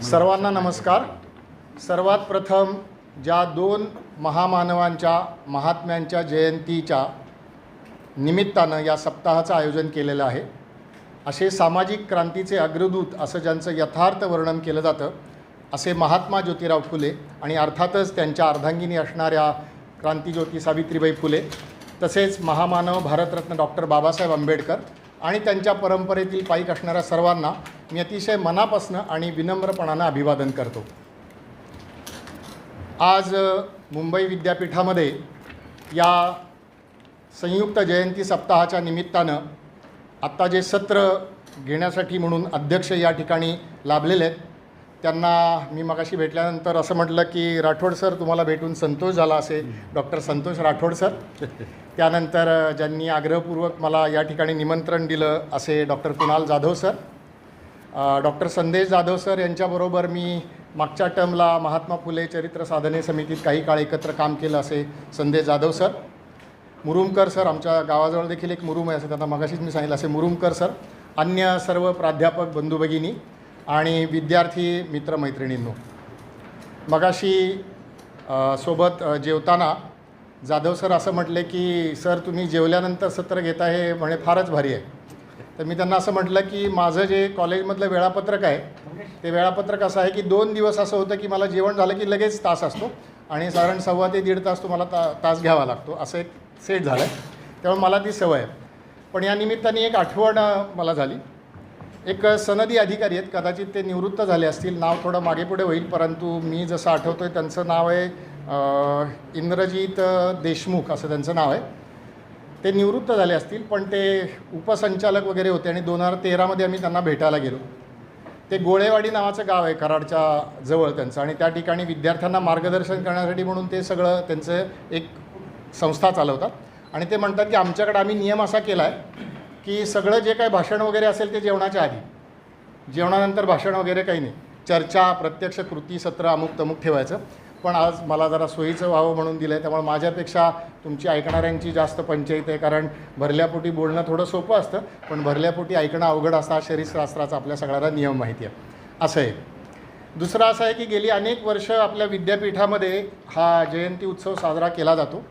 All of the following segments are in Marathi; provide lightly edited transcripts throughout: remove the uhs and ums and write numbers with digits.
सर्वांना नमस्कार। सर्वात प्रथम ज्या दोन महामानवांच्या महात्म्यांच्या जयंतीच्या निमित्तानं या सप्ताहाचं आयोजन केलेलं आहे, असे सामाजिक क्रांतीचे अग्रदूत असं ज्यांचं यथार्थ वर्णन केलं जातं असे महात्मा ज्योतिराव फुले आणि अर्थातच त्यांच्या अर्धांगिनी असणाऱ्या क्रांतिज्योती सावित्रीबाई फुले, तसेच महामानव भारतरत्न डॉक्टर बाबासाहेब आंबेडकर आणि त्यांच्या परंपरेतील पाईक असणाऱ्या सर्वांना मी अतिशय मनापासून आणि विनम्रपणानं अभिवादन करतो। आज मुंबई विद्यापीठामध्ये या संयुक्त जयंती सप्ताहाच्या निमित्तानं आत्ता जे सत्र घेण्यासाठी म्हणून अध्यक्ष या ठिकाणी लाभलेले आहेत, त्यांना मी मगाशी भेटल्यानंतर असं म्हटलं की राठोड सर तुम्हाला भेटून संतोष झाला असे, डॉक्टर संतोष राठोड सर। त्यानंतर ज्यांनी आग्रहपूर्वक मला या ठिकाणी निमंत्रण दिलं असे doctor Kunal Jadhav sir, doctor संदेश जाधव सर यांच्याबरोबर मी मागच्या टर्मला महात्मा फुले चरित्र साधने समितीत काही काळ एकत्र काम केलं असे संदेश जाधव सर, मुरुमकर सर, आमच्या गावाजवळ देखील एक मुरुम आहे असं त्यांना मगाशीच मी सांगितलं असे मुरुमकर सर, अन्य सर्व प्राध्यापक बंधू भगिनी आणि विद्यार्थी मित्रमैत्रिणींनो, मगाशी सोबत जेवताना जाधव सर असं म्हटले की सर तुम्ही जेवल्यानंतर सत्र घेता हे म्हणे फारच भारी आहे। तर मी त्यांना असं म्हटलं की माझं जे कॉलेजमधलं वेळापत्रक आहे ते वेळापत्रक असं आहे की 2 दिवस असं होतं की मला जेवण झालं की लगेच तास असतो आणि साधारण 1.25 ते 1.5 तास तुम्हाला तास घ्यावा लागतो, असं एक सेट झालं आहे, त्यामुळे मला ती सवय आहे। पण या निमित्ताने एक आठवण मला झाली। एक सनदी अधिकारी आहेत, कदाचित ते निवृत्त झाले असतील, नाव थोडं मागे पुढे होईल, परंतु मी जसं आठवतो आहे त्यांचं नाव आहे इंद्रजीत देशमुख असं त्यांचं नाव आहे। ते निवृत्त झाले असतील पण ते उपसंचालक वगैरे होते आणि 2013मध्ये आम्ही त्यांना भेटायला गेलो। ते गोळेवाडी नावाचं गाव आहे कराडच्या जवळ त्यांचं, आणि त्या ठिकाणी विद्यार्थ्यांना मार्गदर्शन करण्यासाठी म्हणून ते सगळं त्यांचं एक संस्था चालवतात। आणि ते म्हणतात की आमच्याकडे आम्ही नियम असा केला आहे की सगळं जे काही भाषण वगैरे असेल ते जेवणाच्या आधी, जेवणानंतर भाषण वगैरे काही नाही, चर्चा, प्रत्यक्ष कृती सत्र अमुक तमुक ठेवायचं। पण आज मला जरा सोयीचं व्हावं म्हणून दिलं आहे, त्यामुळे माझ्यापेक्षा तुमची ऐकणाऱ्यांची जास्त पंचायत आहे, कारण भरल्यापोटी बोलणं थोडं सोपं असतं पण भरल्यापोटी ऐकणं अवघड असतं, हा शरीरशास्त्राचा आपल्या सगळ्यांना नियम माहिती आहे। असं आहे। दुसरं असं आहे की गेली अनेक वर्ष आपल्या विद्यापीठामध्ये हा जयंती उत्सव साजरा केला जातो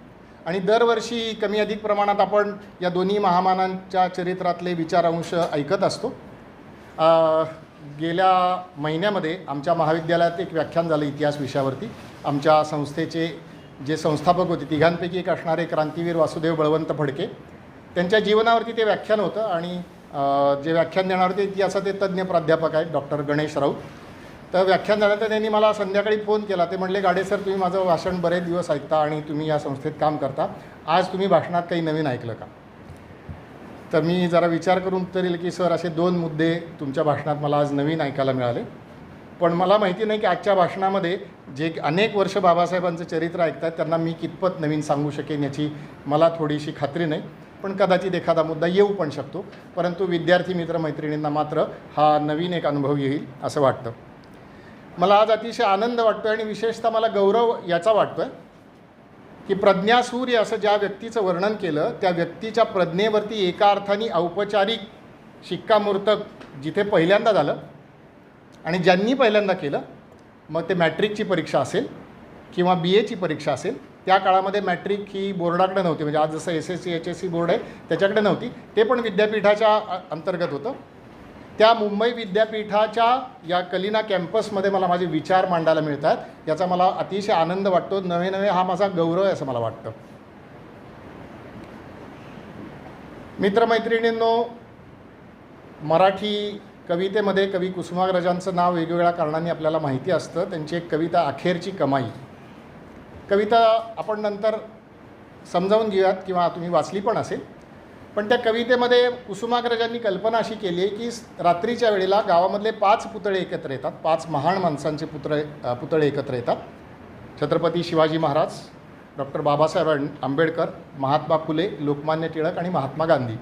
आणि दरवर्षी कमी अधिक प्रमाणात आपण या दोन्ही महामानांच्या चरित्रातले विचारांश ऐकत असतो। गेल्या महिन्यामध्ये आमच्या महाविद्यालयात एक व्याख्यान झालं इतिहास विषयावरती। आमच्या संस्थेचे जे संस्थापक होते तिघांपैकी एक असणारे क्रांतीवीर वासुदेव बळवंत फडके, त्यांच्या जीवनावरती ते व्याख्यान होतं आणि जे व्याख्यान देणार होते इतिहासाचे तज्ज्ञ प्राध्यापक आहेत डॉक्टर गणेश राऊत। तर व्याख्यान झाल्यानंतर त्यांनी मला संध्याकाळी फोन केला, ते म्हणले गाडे सर तुम्ही माझं भाषण बरेच दिवस ऐकता आणि तुम्ही या संस्थेत काम करता, आज तुम्ही भाषणात काही नवीन ऐकलं का? तर मी जरा विचार करून उत्तर दिलं की सर असे 2 मुद्दे तुमच्या भाषणात मला आज नवीन ऐकायला मिळाले, पण मला माहिती नाही की आजच्या भाषणामध्ये जे अनेक वर्ष बाबासाहेबांचं चरित्र ऐकतात त्यांना मी कितपत नवीन सांगू शकेन याची मला थोडीशी खात्री नाही, पण कदाचित एखादा मुद्दा येऊ पण शकतो, परंतु विद्यार्थी मित्रमैत्रिणींना मात्र हा नवीन एक अनुभव येईल असं वाटतं। मला आज अतिशय आनंद वाटतो आहे आणि विशेषतः मला गौरव याचा वाटतो आहे की प्रज्ञासूर्य असं ज्या व्यक्तीचं वर्णन केलं त्या व्यक्तीच्या प्रज्ञेवरती एका अर्थाने औपचारिक शिक्कामोर्तब जिथे पहिल्यांदा झालं आणि ज्यांनी पहिल्यांदा केलं, मग ते मॅट्रिकची परीक्षा असेल किंवा BAची परीक्षा असेल, त्या काळामध्ये मॅट्रिक ही बोर्डाकडे नव्हती, म्हणजे आज जसं SSC HSC बोर्ड आहे त्याच्याकडे नव्हती, ते पण विद्यापीठाच्या अंतर्गत होतं। त्या मुंबई विद्यापीठाच्या या कलिना कॅम्पसमध्ये मला माझे विचार मांडायला मिळतात, याचा मला अतिशय आनंद वाटतो। नवे नवे हा माझा गौरव आहे असं मला वाटतं। मित्रमैत्रिणींनो, मराठी कवितेमध्ये कवी कुसुमाग्रजांचं नाव वेगवेगळ्या कारणांनी आपल्याला माहिती असतं। त्यांची एक कविता अखेरची कमाई, कविता आपण नंतर समजावून घेऊयात किंवा तुम्ही वाचली पण असेल, पण त्या कवितेमध्ये कुसुमाग्रजांनी कल्पना अशी केली आहे की रात्रीच्या वेळेला गावामधले 5 पुतळे एकत्र येतात, 5 महान माणसांचे पुतळे एकत्र येतात, छत्रपती शिवाजी महाराज, डॉक्टर बाबासाहेब आंबेडकर, महात्मा फुले, लोकमान्य टिळक आणि महात्मा गांधी,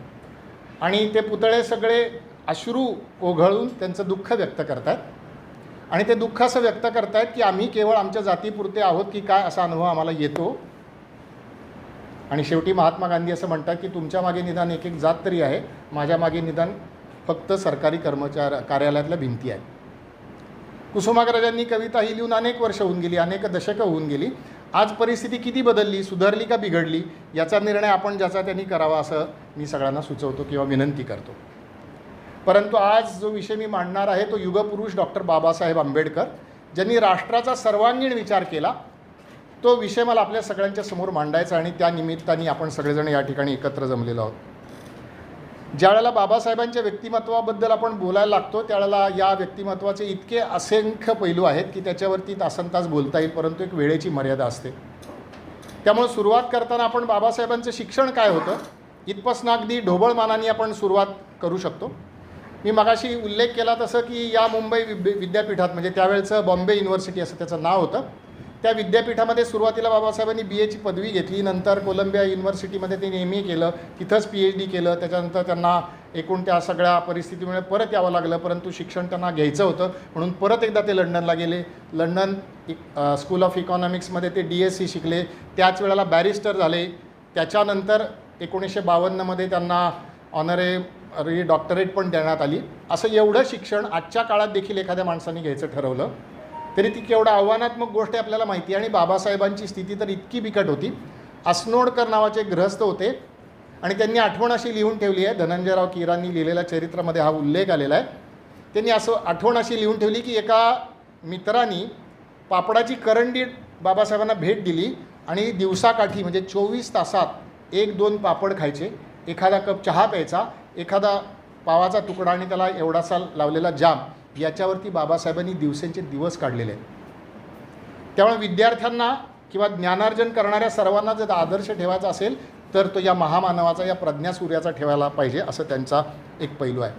आणि ते पुतळे सगळे अश्रू ओघळून त्यांचं दुःख व्यक्त करतात आणि ते दुःख असं व्यक्त करतात की आम्ही केवळ आमच्या जातीपुरते आहोत की काय असा अनुभव आम्हाला येतो। आणि शेवटी महात्मा गांधी असं म्हणतात की तुमच्या मागे निदान एक जात तरी आहे, माझ्या मागे निदान फक्त सरकारी कार्यालयातल्या भिंती आहेत। कुसुमाग्रजांनी कविता ही लिहून अनेक वर्ष होऊन गेली, अनेक दशकं होऊन गेली. आज परिस्थिती किती बदलली, सुधारली का बिघडली, याचा निर्णय आपण ज्याचा त्यांनी करावा असं मी सगळ्यांना सुचवतो किंवा विनंती करतो. परंतु आज जो विषय मी मांडणार आहे तो युगपुरुष डॉक्टर बाबासाहेब आंबेडकर, ज्यांनी राष्ट्राचा सर्वांगीण विचार केला, तो विषय मला आपल्या सगळ्यांच्या समोर मांडायचा आणि त्या निमित्ताने आपण सगळेजण या ठिकाणी एकत्र जमलेलो आहोत. ज्यावेळेला बाबासाहेबांच्या व्यक्तिमत्वाबद्दल आपण बोलायला लागतो त्यावेळेला या व्यक्तिमत्वाचे इतके असंख्य पैलू आहेत की त्याच्यावरती तासनतास बोलता येईल, परंतु एक वेळेची मर्यादा असते. त्यामुळे सुरुवात करताना आपण बाबासाहेबांचं शिक्षण काय होतं इथपासून अगदी ढोबळमानाने आपण सुरुवात करू शकतो. मी मगाशी उल्लेख केला तसं की या मुंबई विद्यापीठात, म्हणजे त्यावेळचं बॉम्बे युनिव्हर्सिटी असं त्याचं नाव होतं, त्या विद्यापीठामध्ये सुरुवातीला बाबासाहेबांनी BAची पदवी घेतली. नंतर कोलंबिया युनिव्हर्सिटीमध्ये त्यांनी MA केलं, तिथंच PhD केलं. त्याच्यानंतर त्यांना एकूण त्या सगळ्या परिस्थितीमुळे परत यावं लागलं, परंतु शिक्षण त्यांना घ्यायचं होतं म्हणून परत एकदा ते लंडनला गेले. लंडन स्कूल ऑफ इकॉनॉमिक्समध्ये ते DSc शिकले, त्याच वेळेला बॅरिस्टर झाले. त्याच्यानंतर 1952मध्ये त्यांना ऑनररी डॉक्टरेट पण देण्यात आली. असं एवढं शिक्षण आजच्या काळात देखील एखाद्या माणसाने घ्यायचं ठरवलं तरी ती केवढा आव्हानात्मक गोष्ट आहे आपल्याला माहिती आहे. आणि बाबासाहेबांची स्थिती तर इतकी बिकट होती. अस्नोडकर नावाचे गृहस्थ होते आणि त्यांनी आठवण अशी लिहून ठेवली आहे, धनंजयराव कीरांनी लिहिलेल्या चरित्रामध्ये हा उल्लेख आलेला आहे. त्यांनी असं आठवण अशी लिहून ठेवली की एका मित्रांनी पापडाची करंडी बाबासाहेबांना भेट दिली आणि दिवसाकाठी म्हणजे 24 तासात 1-2 पापड खायचे, एखादा कप चहा प्यायचा, एखादा पावाचा तुकडा आणि त्याला एवढासा लावलेला जाम, याच्यावरती बाबासाहेबांनी दिवसेंचे दिवस काढलेले आहेत. त्यामुळे विद्यार्थ्यांना किंवा ज्ञानार्जन करणाऱ्या सर्वांना जर आदर्श ठेवायचा असेल तर तो या महामानवाचा, या प्रज्ञासूर्याचा ठेवायला पाहिजे, असं त्यांचा एक पैलू आहे.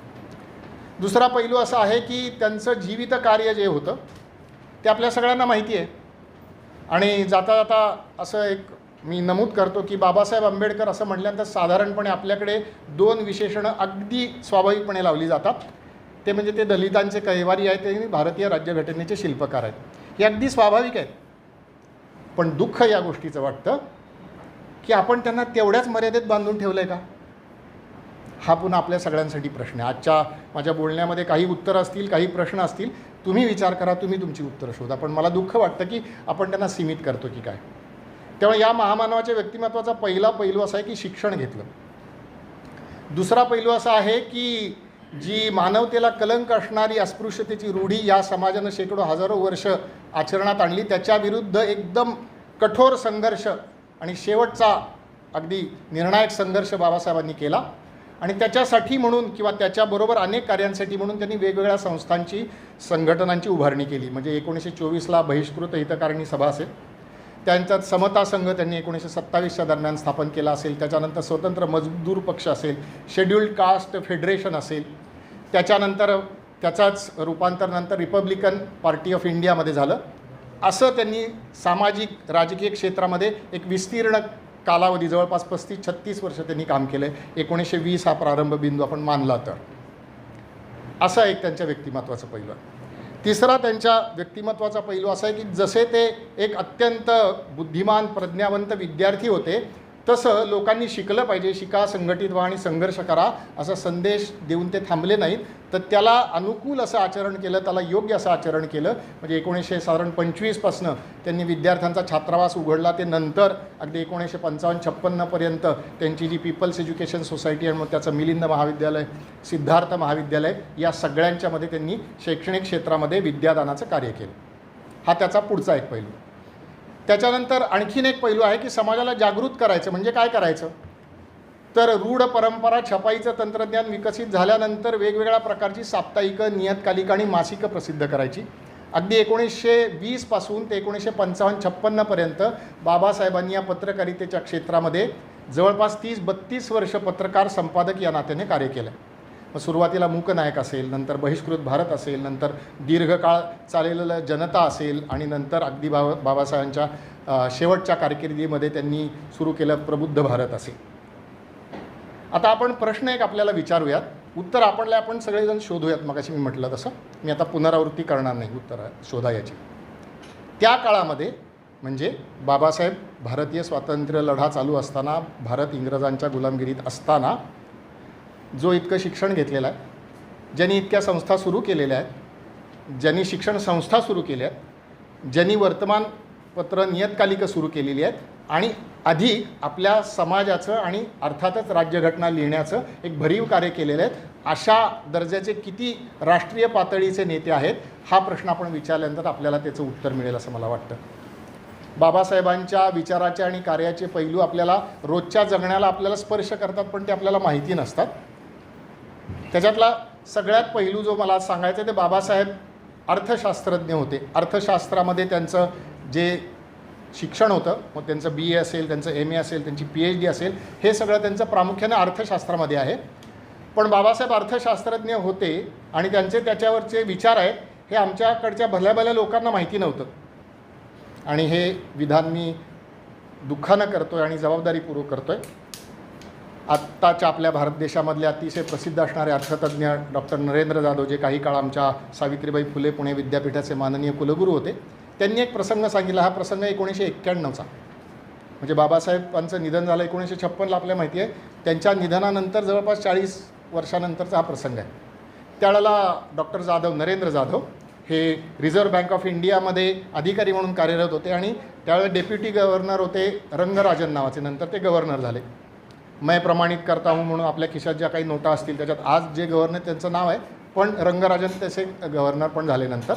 दुसरा पैलू असा आहे की त्यांचं जीवित कार्य जे होतं ते आपल्या सगळ्यांना माहिती आहे. आणि जाता जाता असं एक मी नमूद करतो की बाबासाहेब आंबेडकर असं म्हटल्यानंतर साधारणपणे आपल्याकडे 2 विशेषणं अगदी स्वाभाविकपणे लावली जातात. ते म्हणजे ते दलितांचे कैवारी आहेत आणि भारतीय राज्यघटनेचे शिल्पकार आहेत. हे अगदी स्वाभाविक आहेत. पण दुःख या गोष्टीचं वाटतं की आपण त्यांना तेवढ्याच मर्यादेत बांधून ठेवलं आहे का, हा पुन्हा आपल्या सगळ्यांसाठी प्रश्न आहे. आजच्या माझ्या बोलण्यामध्ये काही उत्तरं असतील, काही प्रश्न असतील, तुम्ही विचार करा, तुम्ही तुमची उत्तरं शोधा. पण मला दुःख वाटतं की आपण त्यांना सीमित करतो की काय. त्यामुळे या महामानवाच्या व्यक्तिमत्वाचा पहिला पैलू असा आहे की शिक्षण घेतलं. दुसरा पैलू असा आहे की जी मानवतेला कलंक असणारी अस्पृश्यतेची रूढी या समाजानं शेकडो हजारो वर्ष आचरणात आणली, त्याच्याविरुद्ध एकदम कठोर संघर्ष आणि शेवटचा अगदी निर्णायक संघर्ष बाबासाहेबांनी केला. आणि त्याच्यासाठी म्हणून किंवा त्याच्याबरोबर अनेक कार्यांसाठी म्हणून त्यांनी वेगवेगळ्या संस्थांची, संघटनांची उभारणी केली. म्हणजे 1924ला बहिष्कृत हितकारिणी सभा असेल, त्यांच्यात समता संघ त्यांनी 1927च्या दरम्यान स्थापन केला असेल, त्याच्यानंतर स्वतंत्र मजदूर पक्ष असेल, शेड्युल्ड कास्ट फेडरेशन असेल, त्याच्यानंतर त्याचाच रूपांतर नंतर रिपब्लिकन पार्टी ऑफ इंडियामध्ये झालं. असं त्यांनी सामाजिक राजकीय क्षेत्रामध्ये एक विस्तीर्ण कालावधी जवळपास 35-36 वर्ष त्यांनी काम केलं आहे. 1920 हा प्रारंभ बिंदू आपण मानला तर. असं एक त्यांच्या व्यक्तिमत्वाचं पैलू आहे. तिसरा त्यांच्या व्यक्तिमत्वाचा पैलू असा आहे की जसे ते एक अत्यंत बुद्धिमान प्रज्ञावंत विद्यार्थी होते तसं लोकांनी शिकलं पाहिजे, शिका, संघटित व्हा आणि संघर्ष करा असा संदेश देऊन ते थांबले नाहीत, तर त्याला अनुकूल असं आचरण केलं, त्याला योग्य असं आचरण केलं. म्हणजे 1925पासनं त्यांनी विद्यार्थ्यांचा छात्रावास उघडला. ते नंतर अगदी 1955-56पर्यंत त्यांची जी पीपल्स एज्युकेशन सोसायटी आणि मग त्याचं मिलिंद महाविद्यालय, सिद्धार्थ महाविद्यालय, या सगळ्यांच्यामध्ये त्यांनी शैक्षणिक क्षेत्रामध्ये विद्यादानाचं कार्य केलं. हा त्याचा पुढचा एक पैलू. त्याच्यानंतर आणखीन एक पैलू आहे की समाजाला जागृत करायचं. म्हणजे काय करायचं तर रूढ परंपरा, छपाईचं तंत्रज्ञान विकसित झाल्यानंतर वेगवेगळ्या प्रकारची साप्ताहिकं, नियतकालिकं आणि मासिकं प्रसिद्ध करायची. अगदी 1920पासून ते 1955-56पर्यंत बाबासाहेबांनी या पत्रकारितेच्या क्षेत्रामध्ये जवळपास 30-32 वर्ष पत्रकार संपादक या नात्याने कार्य केलं. मग सुरुवातीला मूकनायक असेल, नंतर बहिष्कृत भारत असेल, नंतर दीर्घकाळ चाललेलं जनता असेल आणि नंतर अगदी बाबासाहेबांच्या शेवटच्या कारकिर्दीमध्ये त्यांनी सुरू केलं प्रबुद्ध भारत असेल. आता आपण प्रश्न एक आपल्याला विचारूयात, उत्तर आपण सगळेजण शोधूयात. मगाशी मी म्हटलं तसं मी आता पुनरावृत्ती करणार नाही उत्तर शोधा याची. त्या काळामध्ये म्हणजे बाबासाहेब भारतीय स्वातंत्र्य लढा चालू असताना, भारत इंग्रजांच्या गुलामगिरीत असताना जो इतकं शिक्षण घेतलेलं आहे, ज्यांनी इतक्या संस्था सुरू केलेल्या आहेत, ज्यांनी शिक्षण संस्था सुरू केल्या आहेत, ज्यांनी वर्तमानपत्र नियतकालिकं सुरू केलेली आहेत आणि अधिक आपल्या समाजाचं आणि अर्थातच राज्यघटना लिहिण्याचं एक भरीव कार्य केलेलं आहे, अशा दर्जाचे किती राष्ट्रीय पातळीचे नेते आहेत, हा प्रश्न आपण विचारल्यानंतर आपल्याला त्याचं उत्तर मिळेल असं मला वाटतं. बाबासाहेबांच्या विचाराचे आणि कार्याचे पैलू आपल्याला रोजच्या जगण्याला आपल्याला स्पर्श करतात, पण ते आपल्याला माहिती नसतात. त्याच्यातला सगळ्यात पैलू जो मला सांगायचं ते बाबासाहेब अर्थशास्त्रज्ञ होते. अर्थशास्त्रामध्ये त्यांचं जे शिक्षण होतं, मग त्यांचं BA असेल, त्यांचं MA असेल, त्यांची PhD असेल, हे सगळं त्यांचं प्रामुख्याने अर्थशास्त्रामध्ये आहे. पण बाबासाहेब अर्थशास्त्रज्ञ होते आणि त्यांचे त्याच्यावरचे विचार आहेत हे आमच्याकडच्या भल्या भल्या लोकांना माहिती नव्हतं. आणि हे विधान मी दुःखानं करतो आहे आणि जबाबदारीपूर्वक करतो आहे. आत्ताच्या आपल्या भारत देशामधले अतिशय प्रसिद्ध असणारे अर्थतज्ञ डॉक्टर नरेंद्र जाधव, जे काही काळ आमच्या सावित्रीबाई फुले पुणे विद्यापीठाचे माननीय कुलगुरू होते, त्यांनी एक प्रसंग सांगितला. हा प्रसंग 1991चा, म्हणजे बाबासाहेबांचं निधन झालं 1956ला आपल्याला माहिती आहे. त्यांच्या निधनानंतर जवळपास 40 वर्षानंतरचा हा प्रसंग आहे. त्यावेळेला डॉक्टर जाधव, नरेंद्र जाधव हे रिझर्व्ह बँक ऑफ इंडियामध्ये अधिकारी म्हणून कार्यरत होते आणि त्यावेळेला डेप्युटी गव्हर्नर होते रंगराजन नावाचे. नंतर ते गव्हर्नर झाले. मैं प्रमाणित करता हूँ म्हणून आपल्या खिशात ज्या काही नोटा असतील त्याच्यात आज जे गव्हर्नर त्यांचं नाव आहे, पण रंगराजन त्याचे गव्हर्नर पण झाले नंतर.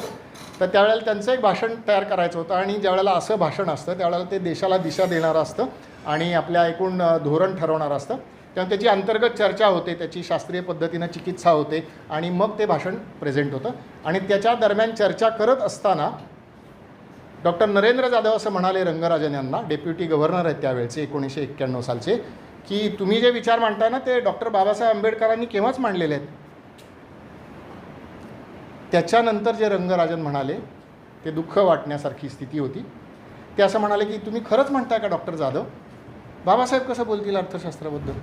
तर त्यावेळेला त्यांचं एक भाषण तयार करायचं होतं आणि ज्यावेळेला असं भाषण असतं त्यावेळेला ते देशाला दिशा देणारं असतं आणि आपल्या एकूण धोरण ठरवणारं असतं. तेव्हा त्याची अंतर्गत चर्चा होते, त्याची शास्त्रीय पद्धतीनं चिकित्सा होते आणि मग ते भाषण प्रेझेंट होतं. आणि त्याच्या दरम्यान चर्चा करत असताना डॉक्टर नरेंद्र जाधव असं म्हणाले रंगराजन यांना, डेप्युटी गव्हर्नर आहेत त्यावेळेचे 1991 सालचे, की तुम्ही जे विचार मांडताय ना ते डॉक्टर बाबासाहेब आंबेडकरांनी केव्हाच मांडलेले आहेत. त्याच्यानंतर जे रंगराजन म्हणाले ते दुःख वाटण्यासारखी स्थिती होती. ते असं म्हणाले की तुम्ही खरंच म्हणताय का डॉक्टर जाधव, बाबासाहेब कसं बोलतील अर्थशास्त्राबद्दल.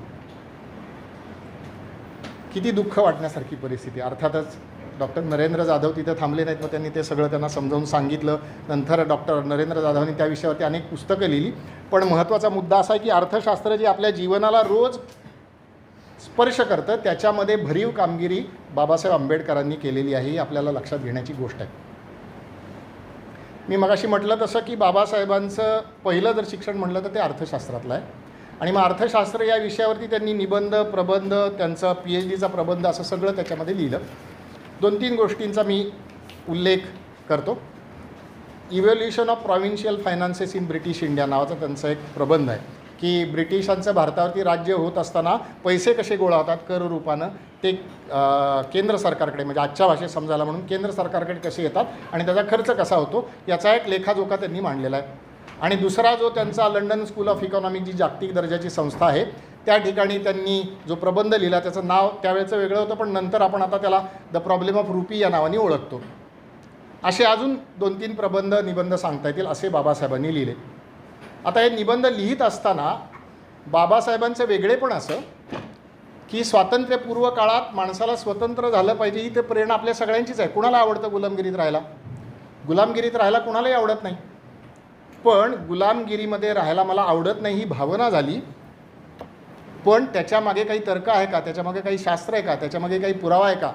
किती दुःख वाटण्यासारखी परिस्थिती. अर्थातच डॉक्टर नरेंद्र जाधव तिथे थांबले नाहीत, मग त्यांनी ते सगळं त्यांना समजावून सांगितलं. नंतर डॉक्टर नरेंद्र जाधवनी त्या विषयावरती अनेक पुस्तकं लिहिली. पण महत्त्वाचा मुद्दा असा आहे की अर्थशास्त्र जे आपल्या जीवनाला रोज स्पर्श करतं त्याच्यामध्ये भरीव कामगिरी बाबासाहेब आंबेडकरांनी केलेली आहे, ही आपल्याला लक्षात घेण्याची गोष्ट आहे. मी मगाशी म्हटलं तसं की बाबासाहेबांचं पहिलं जर शिक्षण म्हटलं तर ते अर्थशास्त्रातलं आहे. आणि मग अर्थशास्त्र या विषयावरती त्यांनी निबंध, प्रबंध, त्यांचा PhDचा प्रबंध असं सगळं त्याच्यामध्ये लिहिलं. 2-3 गोष्टींचा मी उल्लेख करतो. Evolution of provincial finances in British India नावाचा त्यांचा एक प्रबंध आहे की ब्रिटिशांचं भारतावरती राज्य होत असताना पैसे कसे गोळा होतात कर रूपानं, ते केंद्र सरकारकडे, म्हणजे आजच्या भाषेत समजायला म्हणून केंद्र सरकारकडे कसे येतात आणि त्याचा खर्च कसा होतो याचा एक लेखाजोखा त्यांनी मांडलेला आहे. आणि दुसरा जो त्यांचा लंडन स्कूल ऑफ इकॉनॉमिक्स, जी जागतिक दर्जाची संस्था आहे, त्या ठिकाणी त्यांनी जो प्रबंध लिहिला त्याचं नाव त्यावेळेचं वेगळं होतं, पण नंतर आपण आता त्याला द प्रॉब्लेम ऑफ रुपी या नावाने ओळखतो. असे अजून 2-3 प्रबंध, निबंध सांगता येतील असे बाबासाहेबांनी लिहिले. आता हे निबंध लिहित असताना बाबासाहेबांचं वेगळेपण असं की स्वातंत्र्यपूर्व काळात माणसाला स्वतंत्र झालं पाहिजे ही ते प्रेरणा आपल्या सगळ्यांचीच आहे. कुणाला आवडतं गुलामगिरीत राहायला? गुलामगिरीत राहायला कुणालाही आवडत नाही. पण गुलामगिरीमध्ये राहायला मला आवडत नाही ही भावना झाली, पण त्याच्यामागे काही तर्क आहे का, त्याच्यामागे काही शास्त्र आहे का, त्याच्यामागे काही पुरावा आहे का?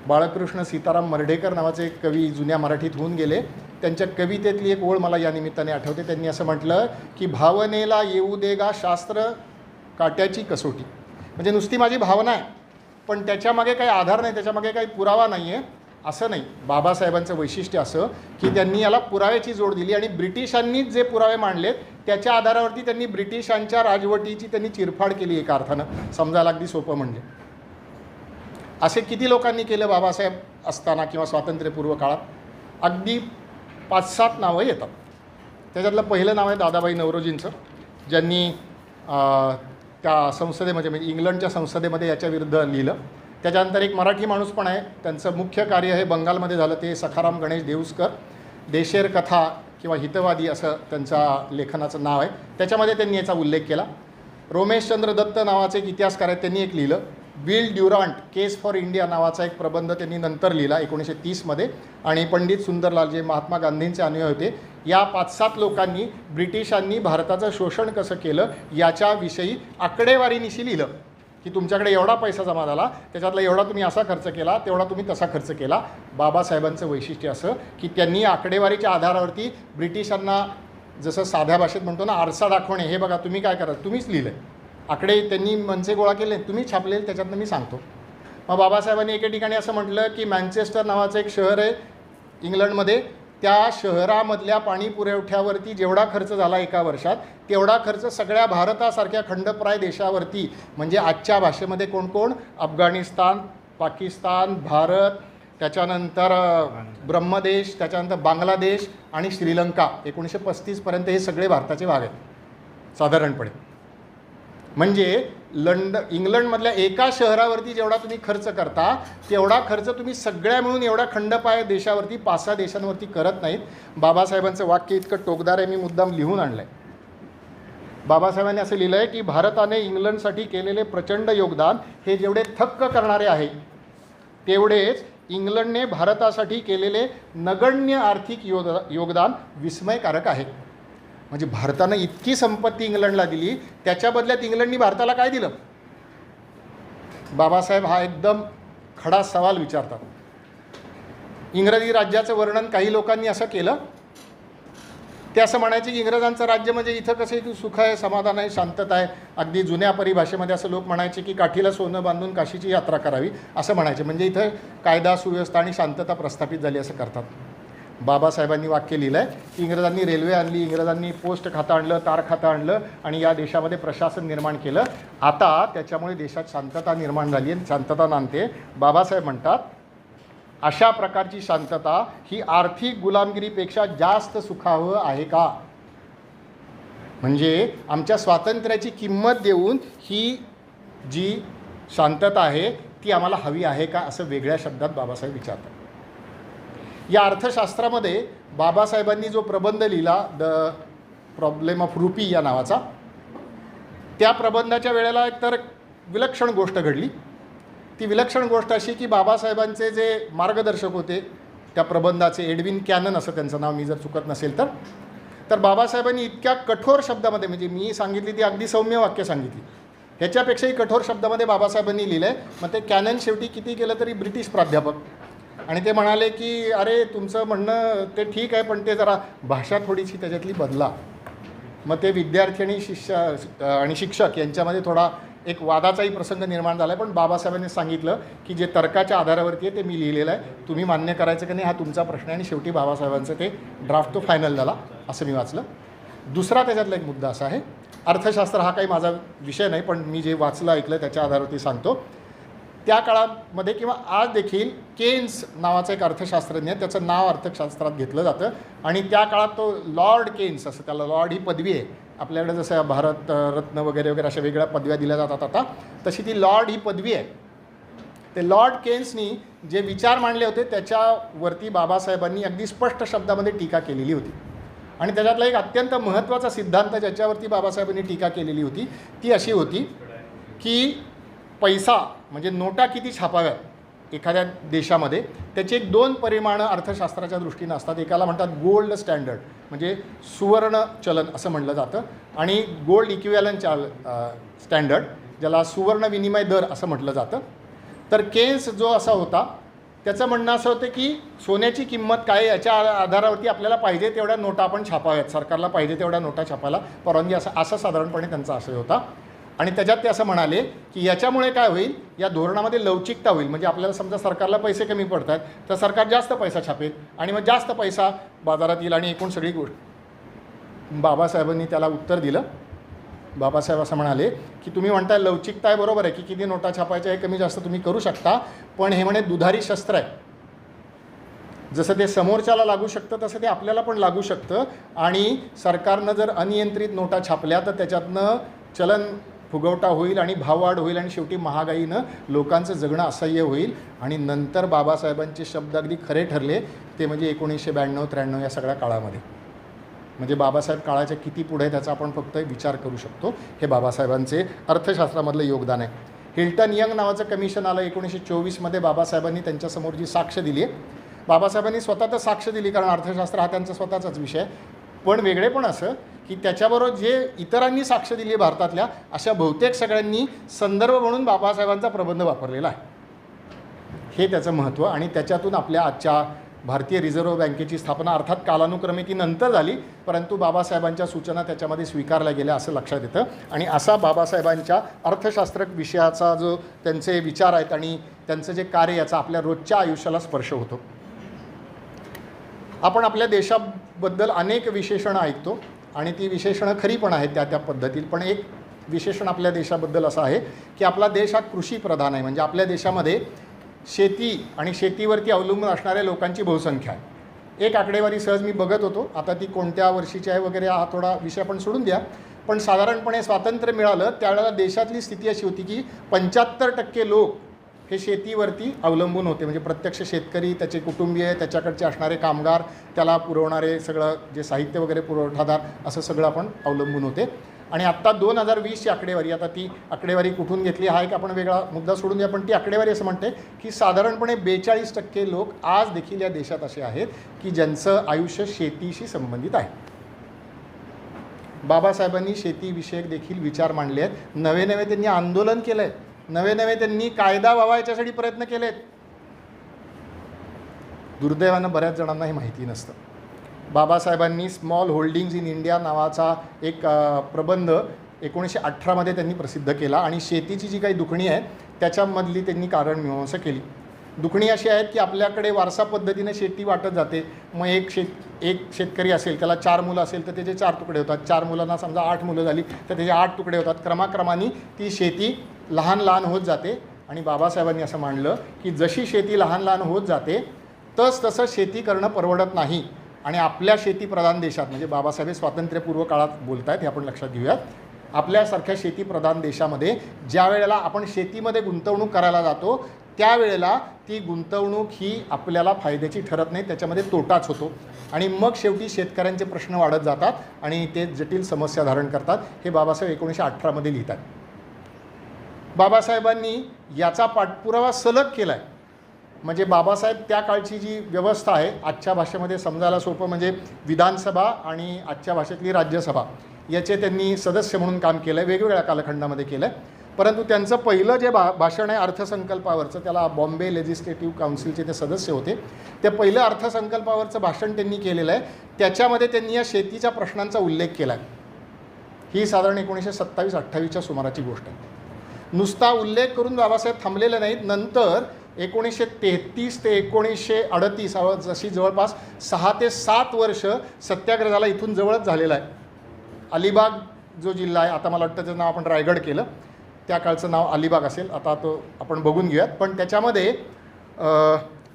बाळकृष्ण सीताराम मर्ढेकर नावाचे एक कवी जुन्या मराठीत होऊन गेले, त्यांच्या कवितेतली एक ओळ मला या निमित्ताने आठवते. त्यांनी असं म्हटलं की भावनेला येऊ दे गा शास्त्र काट्याची कसोटी. म्हणजे नुसती माझी भावना आहे पण त्याच्यामागे काही आधार नाही, त्याच्यामागे काही पुरावा नाही आहे असं नाही. बाबासाहेबांचं वैशिष्ट्य असं की त्यांनी याला पुराव्याची जोड दिली आणि ब्रिटिशांनीच जे पुरावे मांडलेत त्याच्या आधारावरती त्यांनी ब्रिटिशांच्या राजवटीची त्यांनी चिरफाड केली. एका अर्थानं समजायला अगदी सोपं म्हणजे असे किती लोकांनी केलं बाबासाहेब असताना किंवा स्वातंत्र्यपूर्व काळात? अगदी 5-7 नावं येतात. त्याच्यातलं पहिलं नाव आहे दादाबाई नौरोजींचं, ज्यांनी त्या संसदेमध्ये म्हणजे इंग्लंडच्या संसदेमध्ये याच्या विरुद्ध लिहिलं. त्याच्यानंतर एक मराठी माणूस पण आहे, त्यांचं मुख्य कार्य हे बंगालमध्ये झालं, ते सखाराम गणेश देऊसकर. देशेर कथा किंवा हितवादी असं त्यांचा लेखनाचं नाव आहे, त्याच्यामध्ये त्यांनी याचा उल्लेख केला. रोमेशचंद्र दत्त नावाचे एक इतिहासकार आहेत, त्यांनी एक लिहिलं. विल ड्युरांट केस फॉर इंडिया नावाचा एक प्रबंध त्यांनी नंतर लिहिला 1930मध्ये. आणि पंडित सुंदरलाल जे महात्मा गांधींचे अनुयायी होते, या 5-7 लोकांनी ब्रिटिशांनी भारताचं शोषण कसं केलं याच्याविषयी आकडेवारीनिशी लिहिलं. की तुमच्याकडे एवढा पैसा जमा झाला, त्याच्यातला एवढा तुम्ही असा खर्च केला, तेवढा तुम्ही तसा खर्च केला. बाबासाहेबांचं वैशिष्ट्य असं की त्यांनी आकडेवारीच्या आधारावरती ब्रिटिशांना जसं साध्या भाषेत म्हणतो ना आरसा दाखवणे, हे बघा तुम्ही काय करा, तुम्हीच लिहिलं आहे. आकडे त्यांनी मनसे गोळा केले, तुम्ही छापले, त्याच्यातनं मी सांगतो. मग बाबासाहेबांनी एके ठिकाणी असं म्हटलं की मँचेस्टर नावाचं एक शहर आहे इंग्लंडमध्ये, त्या शहरामधल्या पाणी पुरवठ्यावरती जेवढा खर्च झाला एका वर्षात, तेवढा खर्च सगळ्या भारतासारख्या खंडप्राय देशावरती, म्हणजे आजच्या भाषेमध्ये कोण कोण, अफगाणिस्तान, पाकिस्तान, भारत, त्याच्यानंतर ब्रह्मदेश, त्याच्यानंतर बांगलादेश आणि श्रीलंका, 1935पर्यंत हे सगळे भारताचे भाग आहेत साधारणपणे. म्हणजे इंग्लंडमधल्या एका शहरावरती जेवढा तुम्ही खर्च करता, तेवढा खर्च तुम्ही सगळ्या मिळून एवढ्या खंडप्राय देशावरती, 5-6 देशांवरती करत नाहीत. बाबासाहेबांचं वाक्य इतकं टोकदार आहे, मी मुद्दाम लिहून आणलं आहे. बाबासाहेबांनी असं लिहिलं आहे की भारताने इंग्लंडसाठी केलेले प्रचंड योगदान हे जेवढे थक्क करणारे आहे, तेवढेच इंग्लंडने भारतासाठी केलेले नगण्य आर्थिक योगदान विस्मयकारक आहे. म्हणजे भारतानं इतकी संपत्ती इंग्लंडला दिली, त्याच्या बदल्यात इंग्लंडनी भारताला काय दिलं? बाबासाहेब हा एकदम खडा सवाल विचारतात. इंग्रजी राज्याचं वर्णन काही लोकांनी असं केलं, ते असं म्हणायचे की इंग्रजांचं राज्य म्हणजे इथं कसं की सुख आहे, समाधान आहे, शांतता आहे. अगदी जुन्या परिभाषेमध्ये असं लोक म्हणायचे की काठीला सोनं बांधून काशीची यात्रा करावी असं म्हणायचे, म्हणजे इथं कायदा सुव्यवस्था आणि शांतता प्रस्थापित झाली असं करतात. बाबासाहेबांनी वाक्य लिहिलं आहे की इंग्रजांनी रेल्वे आणली, इंग्रजांनी पोस्ट खातं आणलं, तार खातं आणलं आणि या देशामध्ये प्रशासन निर्माण केलं. आता त्याच्यामुळे देशात शांतता निर्माण झाली आणि शांतता नांदते. बाबासाहेब म्हणतात अशा प्रकारची शांतता ही आर्थिक गुलामगिरीपेक्षा जास्त सुखावह आहे का? म्हणजे आमच्या स्वातंत्र्याची किंमत देऊन ही जी शांतता आहे ती आम्हाला हवी आहे का, असं वेगळ्या शब्दात बाबासाहेब विचारतात. या अर्थशास्त्रामध्ये बाबासाहेबांनी जो प्रबंध लिहिला, द प्रॉब्लेम ऑफ रुपी या नावाचा, त्या प्रबंधाच्या वेळेला एकतर विलक्षण गोष्ट घडली. ती विलक्षण गोष्ट अशी की बाबासाहेबांचे जे मार्गदर्शक होते त्या प्रबंधाचे, एडविन कॅनन असं त्यांचं नाव, मी जर चुकत नसेल तर बाबासाहेबांनी इतक्या कठोर शब्दामध्ये, म्हणजे मी सांगितली ती अगदी सौम्य वाक्य सांगितली, ह्याच्यापेक्षाही कठोर शब्दामध्ये बाबासाहेबांनी लिहिलं आहे. मग ते कॅनन शेवटी किती केलं तरी ब्रिटिश प्राध्यापक, आणि ते म्हणाले की अरे तुमचं म्हणणं ते ठीक आहे, पण ते जरा भाषा थोडीशी त्याच्यातली बदला. मग ते विद्यार्थी आणि शिक्षक यांच्यामध्ये थोडा एक वादाचाही प्रसंग निर्माण झाला आहे. पण बाबासाहेबांनी सांगितलं की जे तर्काच्या आधारावरती आहे ते मी लिहिलेलं आहे, तुम्ही मान्य करायचं की नाही हा तुमचा प्रश्न आहे. आणि शेवटी बाबासाहेबांचं ते ड्राफ्ट तो फायनल झाला असं मी वाचलं. दुसरा त्याच्यातला एक मुद्दा असा आहे, अर्थशास्त्र हा काही माझा विषय नाही, पण मी जे वाचलं ऐकलं त्याच्या आधारावरती सांगतो. त्या काळामध्ये किंवा आज देखील केन्स नावाचा एक अर्थशास्त्रज्ञ, त्याचं नाव अर्थशास्त्रात घेतलं जातं. आणि त्या काळात तो लॉर्ड केन्स, असं त्याला लॉर्ड ही पदवी आहे. आपल्याकडे जसं भारत रत्न वगैरे वगैरे अशा वेगळ्या पदव्या दिल्या जातात आता, तशी ती लॉर्ड ही पदवी आहे. ते लॉर्ड केन्सनी जे विचार मांडले होते त्याच्यावरती बाबासाहेबांनी अगदी स्पष्ट शब्दामध्ये टीका केलेली होती. आणि त्याच्यातला एक अत्यंत महत्त्वाचा सिद्धांत ज्याच्यावरती बाबासाहेबांनी टीका केलेली होती ती अशी होती की पैसा म्हणजे नोटा किती छापाव्यात एखाद्या देशामध्ये, त्याची एक 2 परिमाणं अर्थशास्त्राच्या दृष्टीनं असतात. एकाला म्हणतात गोल्ड स्टँडर्ड, म्हणजे सुवर्ण चलन असं म्हणलं जातं, आणि गोल्ड इक्विव्हॅलंट स्टँडर्ड, ज्याला सुवर्ण विनिमय दर असं म्हटलं जातं. तर केन्स जो असा होता त्याचं म्हणणं असं होतं की सोन्याची किंमत काय याच्या आधारावरती आपल्याला पाहिजे तेवढ्या नोटा आपण छापाव्यात, सरकारला पाहिजे तेवढ्या नोटा छापायला परवानगी, असं साधारणपणे त्यांचा आशय होता. आणि त्याच्यात ते असं म्हणाले की याच्यामुळे काय होईल, या धोरणामध्ये लवचिकता होईल. म्हणजे आपल्याला समजा सरकारला पैसे कमी पडत आहेत तर सरकार जास्त पैसा छापेल आणि मग जास्त पैसा बाजारात येईल आणि एकूण सगळी गोष्ट. बाबासाहेबांनी त्याला उत्तर दिलं. बाबासाहेब असं म्हणाले की तुम्ही म्हणताय लवचिकता आहे, बरोबर आहे की किती नोटा छापायच्या हे कमी जास्त तुम्ही करू शकता, पण हे म्हणे दुधारी शस्त्र आहे. जसं ते समोरच्याला लागू शकतं तसं ते आपल्याला पण लागू शकतं. आणि सरकारनं जर अनियंत्रित नोटा छापल्या तर त्याच्यातनं चलन फुगवटा होईल आणि भाववाढ होईल आणि शेवटी महागाईनं लोकांचं जगणं असह्य होईल. आणि नंतर बाबासाहेबांचे शब्द अगदी खरे ठरले, ते म्हणजे 1992-93 या सगळ्या काळामध्ये. म्हणजे बाबासाहेब काळाच्या किती पुढे त्याचा आपण फक्त विचार करू शकतो. हे बाबासाहेबांचे अर्थशास्त्रामधलं योगदान आहे. हिल्टन यंग नावाचं कमिशन आलं 1924मध्ये. बाबासाहेबांनी त्यांच्यासमोर जी साक्ष दिली आहे, बाबासाहेबांनी स्वतः तर साक्ष दिली कारण अर्थशास्त्र हा त्यांचा स्वतःचाच विषय आहे, पण वेगळे पण असं की त्याच्याबरोबर जे इतरांनी साक्ष दिली भारतातल्या अशा बहुतेक सगळ्यांनी संदर्भ म्हणून बाबासाहेबांचा प्रबंध वापरलेला आहे. हे त्याचं महत्त्व. आणि त्याच्यातून आपल्या आजच्या भारतीय रिझर्व्ह बँकेची स्थापना अर्थात कालानुक्रमे ती नंतर झाली, परंतु बाबासाहेबांच्या सूचना त्याच्यामध्ये स्वीकारल्या गेल्या असं लक्षात येतं. आणि असा बाबासाहेबांच्या अर्थशास्त्र विषयाचा जो त्यांचे विचार आहेत आणि त्यांचं जे कार्य याचा आपल्या रोजच्या आयुष्याला स्पर्श होतो. आपण आपल्या देशाबद्दल अनेक विशेषणं ऐकतो आणि ती विशेषणं खरी पण आहेत त्या पद्धतीत. पण एक विशेषण आपल्या देशाबद्दल असं आहे की आपला देश हा कृषीप्रधान आहे. म्हणजे आपल्या देशामध्ये शेती आणि शेतीवरती अवलंबून असणाऱ्या लोकांची बहुसंख्या आहे. एक आकडेवारी सहज मी बघत होतो, आता ती कोणत्या वर्षीची आहे वगैरे हा थोडा विषय आपण सोडून द्या, पण साधारणपणे स्वातंत्र्य मिळालं त्यावेळेला देशातली स्थिती अशी होती की 75% लोक हे शेतीवरती अवलंबून होते. म्हणजे प्रत्यक्ष शेतकरी, त्याचे कुटुंबीय, त्याच्याकडचे असणारे कामगार, त्याला पुरवणारे सगळं जे साहित्य वगैरे पुरवठादार, असं सगळं आपण अवलंबून होते. आणि आत्ता 2020ची आकडेवारी, आता ती आकडेवारी कुठून घेतली हा एक आपण वेगळा मुद्दा सोडून द्या, पण ती आकडेवारी असं म्हणते की साधारणपणे 42% लोक आज देखील या देशात असे आहेत की ज्यांचं आयुष्य शेतीशी संबंधित आहे. बाबासाहेबांनी शेतीविषयक देखील विचार मांडले आहेत. नवे नवे त्यांनी आंदोलन केलं आहे, नवे नवे त्यांनी कायदा व्हावा याच्यासाठी प्रयत्न केले आहेत. दुर्दैवानं बऱ्याच जणांना हे माहिती नसतं. बाबासाहेबांनी स्मॉल होल्डिंग्ज इन इंडिया नावाचा एक प्रबंध 1918मध्ये त्यांनी प्रसिद्ध केला आणि शेतीची जी काही दुखणी आहे त्याच्यामधली त्यांनी कारणमीमांसा केली. दुखणी अशी आहेत की आपल्याकडे वारसा पद्धतीने शेती वाटत जाते. मग एक शेतकरी असेल, त्याला 4 मुलं असेल तर त्याचे 4 तुकडे होतात. 4 मुलांना समजा 8 मुलं झाली तर त्याचे 8 तुकडे होतात. क्रमाक्रमाने ती शेती लहान लहान होत जाते. आणि बाबासाहेबांनी असं मांडलं की जशी शेती लहान लहान होत जाते तसं शेती करणं परवडत नाही. आणि आपल्या शेतीप्रधान देशात, म्हणजे बाबासाहेब स्वातंत्र्यपूर्व काळात बोलत आहेत हे आपण लक्षात घेऊयात, आपल्यासारख्या शेतीप्रधान देशामध्ये ज्या वेळेला आपण शेतीमध्ये गुंतवणूक करायला जातो त्यावेळेला ती गुंतवणूक ही आपल्याला फायद्याची ठरत नाही, त्याच्यामध्ये तोटाच होतो. आणि मग शेवटी शेतकऱ्यांचे प्रश्न वाढत जातात आणि ते जटिल समस्या धारण करतात. हे बाबासाहेब 1918मध्ये लिहितात. बाबासाहेबांनी याचा पाठपुरावा सलग केला आहे. म्हणजे बाबासाहेब त्या काळची जी व्यवस्था आहे, आजच्या भाषेमध्ये समजायला सोपं म्हणजे विधानसभा आणि आजच्या भाषेतली राज्यसभा, याचे त्यांनी सदस्य म्हणून काम केलं आहे, वेगवेगळ्या कालखंडामध्ये केलं आहे. परंतु त्यांचं पहिलं जे भाषण आहे अर्थसंकल्पावरचं, त्याला बॉम्बे लेजिस्लेटिव्ह काउन्सिलचे ते सदस्य होते, ते पहिलं अर्थसंकल्पावरचं भाषण त्यांनी केलेलं आहे. त्याच्यामध्ये त्यांनी या शेतीच्या प्रश्नांचा उल्लेख केला आहे. ही साधारण 1927-28च्या सुमाराची गोष्ट आहे. नुसता उल्लेख करून बाबासाहेब थांबलेले नाहीत. नंतर 1933 ते 1938 जशी जवळपास 6 ते 7 वर्ष सत्याग्रह झाला. इथून जवळच झालेला आहे. अलिबाग जो जिल्हा आहे, आता मला वाटतं त्याचं नाव आपण रायगड केलं, त्या काळचं नाव अलिबाग असेल, आता तो आपण बघून घेऊयात. पण त्याच्यामध्ये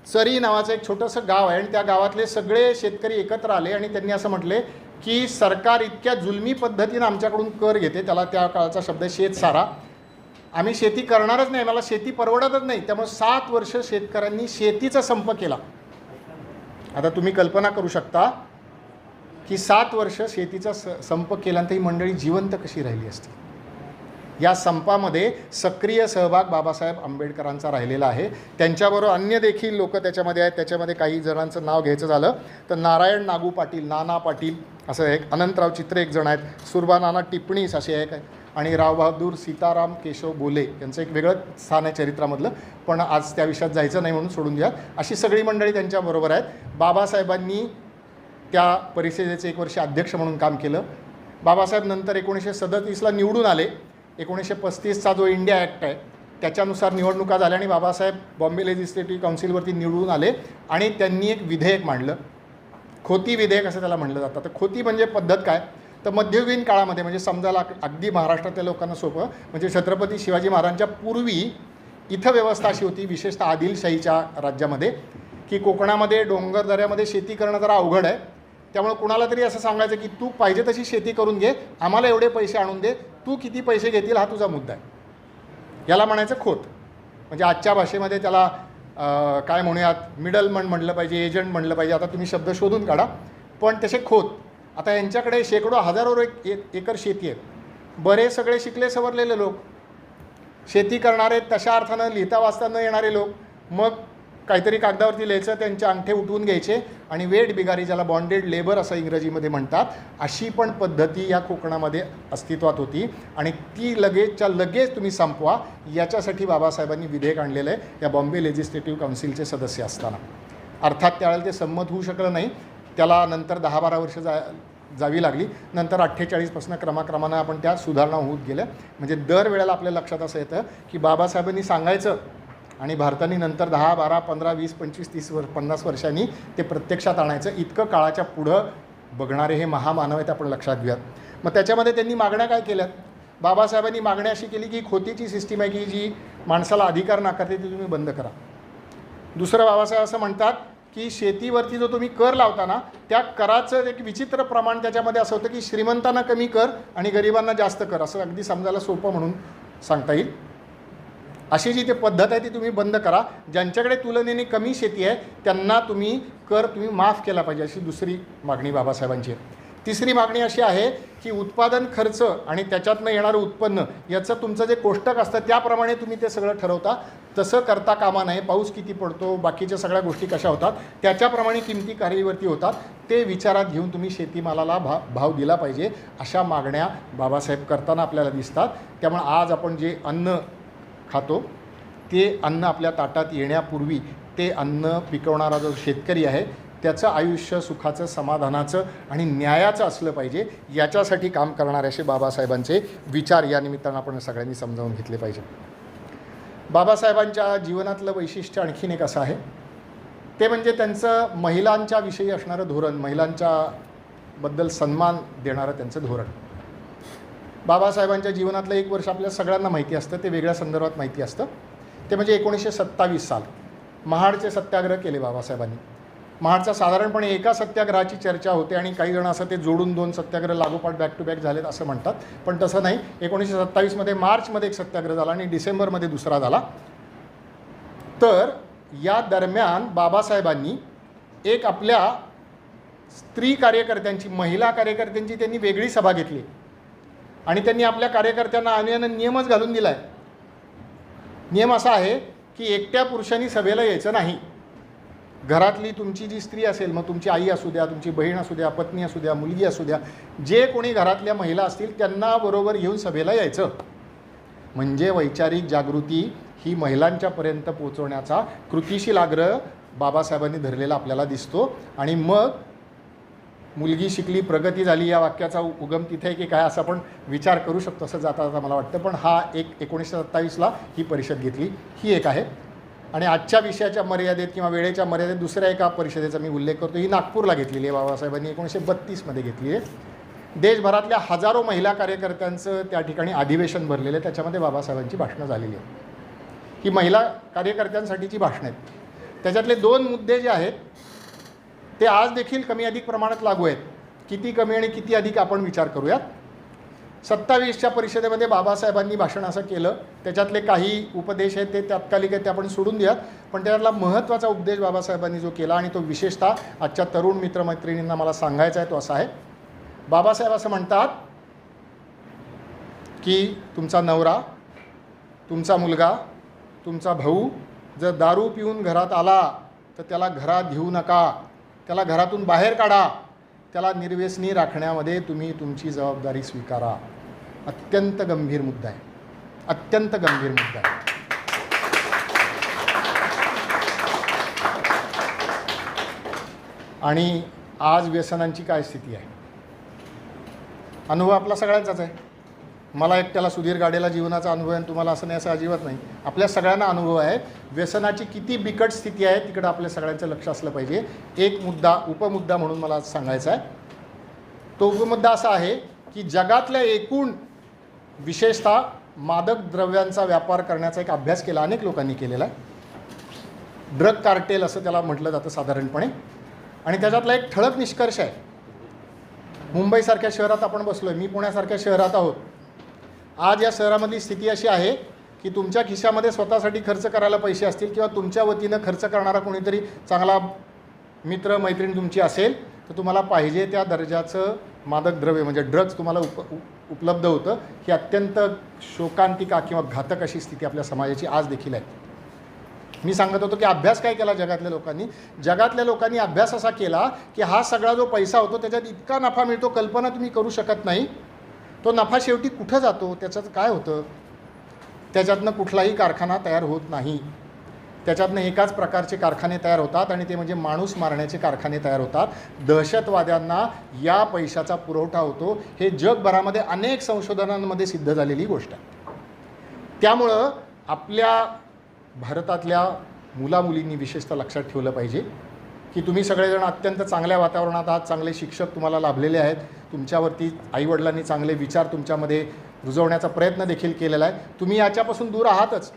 चरी नावाचं एक छोटंसं गाव आहे आणि त्या गावातले सगळे शेतकरी एकत्र आले आणि त्यांनी असं म्हटले की सरकार इतक्या जुलमी पद्धतीनं आमच्याकडून कर घेते, त्याला त्या काळचा शब्द शेतसारा, आम्ही शेती करणारच नाही, मला शेती परवडतच नाही. त्यामुळे 7 वर्ष शेतकऱ्यांनी शेतीचा संप केला. आता तुम्ही कल्पना करू शकता की 7 वर्ष शेतीचा संप केल्यानंतर ही मंडळी जिवंत कशी राहिली असती. या संपामध्ये सक्रिय सहभाग बाबासाहेब आंबेडकरांचा राहिलेला आहे. त्यांच्याबरोबर अन्य देखील लोक त्याच्यामध्ये आहेत. त्याच्यामध्ये काही जणांचं नाव घ्यायचं झालं तर नारायण नागू पाटील, नाना पाटील असं एक, अनंतराव चित्रे एक जण आहेत, सुरबा नाना टिपणीस असे एक, आणि रावबहादूर सीताराम केशव बोले यांचं एक वेगळं स्थान आहे चरित्रामधलं, पण आज त्या विषयात जायचं नाही म्हणून सोडून द्या. अशी सगळी मंडळी त्यांच्याबरोबर आहेत. बाबासाहेबांनी त्या परिषदेचे 1 वर्ष अध्यक्ष म्हणून काम केलं. बाबासाहेब नंतर 1937ला निवडून आले. 1935चा जो इंडिया ॲक्ट आहे त्याच्यानुसार निवडणुका झाल्या आणि बाबासाहेब बॉम्बे लेजिस्लेटिव्ह काउन्सिलवरती निवडून आले आणि त्यांनी एक विधेयक मांडलं, खोती विधेयक असं त्याला म्हणलं जातं. तर खोती म्हणजे पद्धत काय, तर मध्ययुगीन काळामध्ये, म्हणजे समजायला अगदी महाराष्ट्रातल्या लोकांना सोपं, म्हणजे छत्रपती शिवाजी महाराजांच्या पूर्वी इथं व्यवस्था अशी होती, विशेषतः आदिलशाहीच्या राज्यामध्ये, की कोकणामध्ये डोंगरदऱ्यामध्ये शेती करणं जरा अवघड आहे. त्यामुळे कुणाला तरी असं सांगायचं की तू पाहिजे तशी शेती करून घे, आम्हाला एवढे पैसे आणून दे, तू किती पैसे घेतील हा तुझा मुद्दा आहे. याला म्हणायचं खोत. म्हणजे आजच्या भाषेमध्ये त्याला काय म्हणूयात, मिडलमन म्हणलं पाहिजे, एजंट म्हणलं पाहिजे, आता तुम्ही शब्द शोधून काढा, पण तसे खोत. आता यांच्याकडे शेकडो हजारो एकर शेती आहे. बरे सगळे शिकले सवरलेले लोक, शेती करणारे, तशा अर्थानं लिहिता वाचता न येणारे लोक. मग काहीतरी कागदावरती लिहायचं, त्यांचे अंगठे उठवून घ्यायचे आणि वेठ बिगारी, ज्याला बॉन्डेड लेबर असं इंग्रजीमध्ये म्हणतात, अशी पण पद्धती या कोकणामध्ये अस्तित्वात होती आणि ती लगेचच्या लगेच तुम्ही संपवा, याच्यासाठी बाबासाहेबांनी विधेयक आणलेलं आहे या बॉम्बे लेजिस्लेटिव्ह काउन्सिलचे सदस्य असताना. अर्थात त्यावेळेला ते संमत होऊ शकलं नाही, त्याला नंतर 10-12 वर्ष जावी लागली. नंतर 48पासून क्रमाक्रमानं आपण त्या सुधारणा होत गेल्या. म्हणजे दरवेळेला आपल्या लक्षात असं येतं की बाबासाहेबांनी सांगायचं आणि भारताने नंतर 10, 12, 15, 20, 25, 30, 50 वर्षांनी ते प्रत्यक्षात आणायचं. इतकं काळाच्या पुढं बघणारे हे महामानव आहेत, आपण लक्षात घ्या. मग त्याच्यामध्ये त्यांनी मागण्या काय केल्यात? बाबासाहेबांनी मागणी अशी केली की खोतीची सिस्टीम आहे की जी माणसाला अधिकार नाकारते ती तुम्ही बंद करा. दुसरं, बाबासाहेब असं म्हणतात की शेतीवरती जो तुम्ही कर लावता ना, त्या कराचं एक विचित्र प्रमाण त्याच्यामध्ये असं होतं की श्रीमंतांना कमी कर आणि गरिबांना जास्त कर, असं अगदी समजायला सोपं म्हणून सांगता येईल. अशी जी ते पद्धत आहे ती तुम्ही बंद करा. ज्यांच्याकडे तुलनेने कमी शेती आहे त्यांना तुम्ही माफ केला पाहिजे, अशी दुसरी मागणी बाबासाहेबांची आहे. तिसरी मागणी अशी आहे की उत्पादन खर्च आणि त्याच्यातनं येणारं उत्पन्न याचं तुमचं जे कोष्टक असतं त्याप्रमाणे तुम्ही ते सगळं ठरवता, तसं करता कामा नये. पाऊस किती पडतो, बाकीच्या सगळ्या गोष्टी कशा होतात त्याच्याप्रमाणे किमती कार्यवरती होतात, ते विचारात घेऊन तुम्ही शेतीमालाला भाव दिला पाहिजे. अशा मागण्या बाबासाहेब करताना आपल्याला दिसतात. त्यामुळे आज आपण जे अन्न खातो ते अन्न आपल्या ताटात येण्यापूर्वी ते अन्न पिकवणारा जो शेतकरी आहे त्याचं आयुष्य सुखाचं, समाधानाचं आणि न्यायाचं असलं पाहिजे, याच्यासाठी काम करणारे असे बाबासाहेबांचे विचार या निमित्तानं आपण सगळ्यांनी समजावून घेतले पाहिजे. बाबासाहेबांच्या जीवनातलं वैशिष्ट्य आणखीन एक असं आहे, ते म्हणजे त्यांचं महिलांच्या विषयी असणारं धोरण, महिलांच्याबद्दल सन्मान देणारं त्यांचं धोरण. बाबासाहेबांच्या जीवनातलं एक वर्ष आपल्या सगळ्यांना माहिती असतं, ते वेगळ्या संदर्भात माहिती असतं. ते म्हणजे 1927 साल. महाडचे सत्याग्रह केले बाबासाहेबांनी. महाडचा साधारणपणे एका सत्याग्रहाची चर्चा होते आणि काही जण असं ते जोडून 2 सत्याग्रह लागोपाठ बॅक टू बॅक झालेत असं म्हणतात, पण तसं नाही. 1927 मार्चमध्ये एक सत्याग्रह झाला आणि डिसेंबरमध्ये दुसरा झाला. तर या दरम्यान बाबासाहेबांनी एक आपल्या स्त्री कार्यकर्त्यांची, महिला कार्यकर्त्यांची त्यांनी वेगळी सभा घेतली आणि त्यांनी आपल्या कार्यकर्त्यांना आणण्यानं नियमच घालून दिला आहे. नियम असा आहे की एकट्या पुरुषांनी सभेला यायचं नाही. घरातली तुमची जी स्त्री असेल, मग तुमची आई असू द्या, तुमची बहीण असू द्या, पत्नी असू द्या, मुलगी असू द्या, जे कोणी घरातल्या महिला असतील त्यांना बरोबर घेऊन सभेला यायचं. म्हणजे वैचारिक जागृती ही महिलांच्यापर्यंत पोहोचवण्याचा कृतीशील आग्रह बाबासाहेबांनी धरलेला आपल्याला दिसतो. आणि मग मुलगी शिकली, प्रगती झाली, या वाक्याचा उगम तिथे आहे की काय असं आपण विचार करू शकतो असं जाता जाता मला वाटतं. पण हा एक 1927ला ही परिषद घेतली, ही एक आहे. आणि आजच्या विषयाच्या मर्यादेत किंवा वेळेच्या मर्यादेत दुसऱ्या एका परिषदेचा मी उल्लेख करतो, ही नागपूरला घेतलेली आहे बाबासाहेबांनी, 1932मध्ये घेतली आहे. देशभरातल्या हजारो महिला कार्यकर्त्यांचं त्या ठिकाणी अधिवेशन भरलेलं आहे, त्याच्यामध्ये बाबासाहेबांची भाषणं झालेली आहेत. ही महिला कार्यकर्त्यांसाठीची भाषणं आहेत. त्याच्यातले 2 मुद्दे जे आहेत ते आज देखील कमी अधिक प्रमाणात लागू आहेत. किती कमी आणि किती अधिक आपण विचार करूयात. 27च्या परिषदेमध्ये बाबासाहेबांनी भाषण असं केलं, त्याच्यातले काही उपदेश आहेत ते तात्कालिक आहेत, ते आपण सोडून द्यात, पण त्यातला महत्त्वाचा उपदेश बाबासाहेबांनी जो केला आणि तो विशेषतः आजच्या तरुण मित्रमैत्रिणींना मला सांगायचा आहे तो असा आहे. बाबासाहेब असं म्हणतात की तुमचा नवरा, तुमचा मुलगा, तुमचा भाऊ जर दारू पिऊन घरात आला तर त्याला घरात घेऊ नका, त्याला घरातून बाहेर काढा, त्याला निर्व्यसनी राखण्यामध्ये तुम्ही तुमची जबाबदारी स्वीकारा. अत्यंत गंभीर मुद्दा आहे, अत्यंत गंभीर मुद्दा आहे. आणि आज व्यसनांची काय स्थिती आहे? अनुभव आपला सगळ्यांचाच आहे. मला एकट्याला सुधीर गाडेला जीवनाचा अनुभव आहे आणि तुम्हाला असं नाही असं अजिबात नाही. आपल्या सगळ्यांना अनुभव आहे. व्यसनाची किती बिकट स्थिती आहे तिकडं आपल्या सगळ्यांचं लक्ष असलं पाहिजे. एक मुद्दा, उपमुद्दा म्हणून मला सांगायचा आहे. तो उपमुद्दा असा आहे की जगातल्या एकूण विशेषतः मादक द्रव्यांचा व्यापार करण्याचा एक अभ्यास केला, अनेक लोकांनी केलेला आहे. ड्रग कार्टेल असं त्याला म्हटलं जातं साधारणपणे. आणि त्याच्यातला एक ठळक निष्कर्ष आहे. मुंबईसारख्या शहरात आपण बसलो आहे, मी पुण्यासारख्या शहरात आहोत. आज या शहरामधली स्थिती अशी आहे की तुमच्या खिशामध्ये स्वतःसाठी खर्च करायला पैसे असतील किंवा तुमच्या वतीनं खर्च करणारा कोणीतरी चांगला मित्र मैत्रीण तुमची असेल तर तुम्हाला पाहिजे त्या दर्जाचं मादक द्रव्य म्हणजे ड्रग्ज तुम्हाला उपलब्ध होतं. ही अत्यंत शोकांतिका किंवा घातक अशी स्थिती आपल्या समाजाची आज देखील आहे. मी सांगत होतो की अभ्यास काय केला जगातल्या लोकांनी. जगातल्या लोकांनी अभ्यास असा केला की हा सगळा जो पैसा होतो त्याच्यात इतका नफा मिळतो, कल्पना तुम्ही करू शकत नाही. तो नफा शेवटी कुठं जातो, त्याच्यात काय होतं, त्याच्यातनं कुठलाही कारखाना तयार होत नाही. त्याच्यातनं एकाच प्रकारचे कारखाने तयार होतात आणि ते म्हणजे माणूस मारण्याचे कारखाने तयार होतात. दहशतवाद्यांना या पैशाचा पुरवठा होतो. हे जगभरामध्ये अनेक संशोधनांमध्ये सिद्ध झालेली गोष्ट आहे. त्यामुळं आपल्या भारतातल्या मुलामुलींनी विशेषतः लक्षात ठेवलं पाहिजे की तुम्ही सगळेजण अत्यंत चांगल्या वातावरणात आहात, चांगले शिक्षक तुम्हाला लाभलेले आहेत, तुमच्यावरती आईवडिलांनी चांगले विचार तुमच्यामध्ये रुजवण्याचा प्रयत्न देखील केलेला आहे. तुम्ही याच्यापासून दूर आहातच,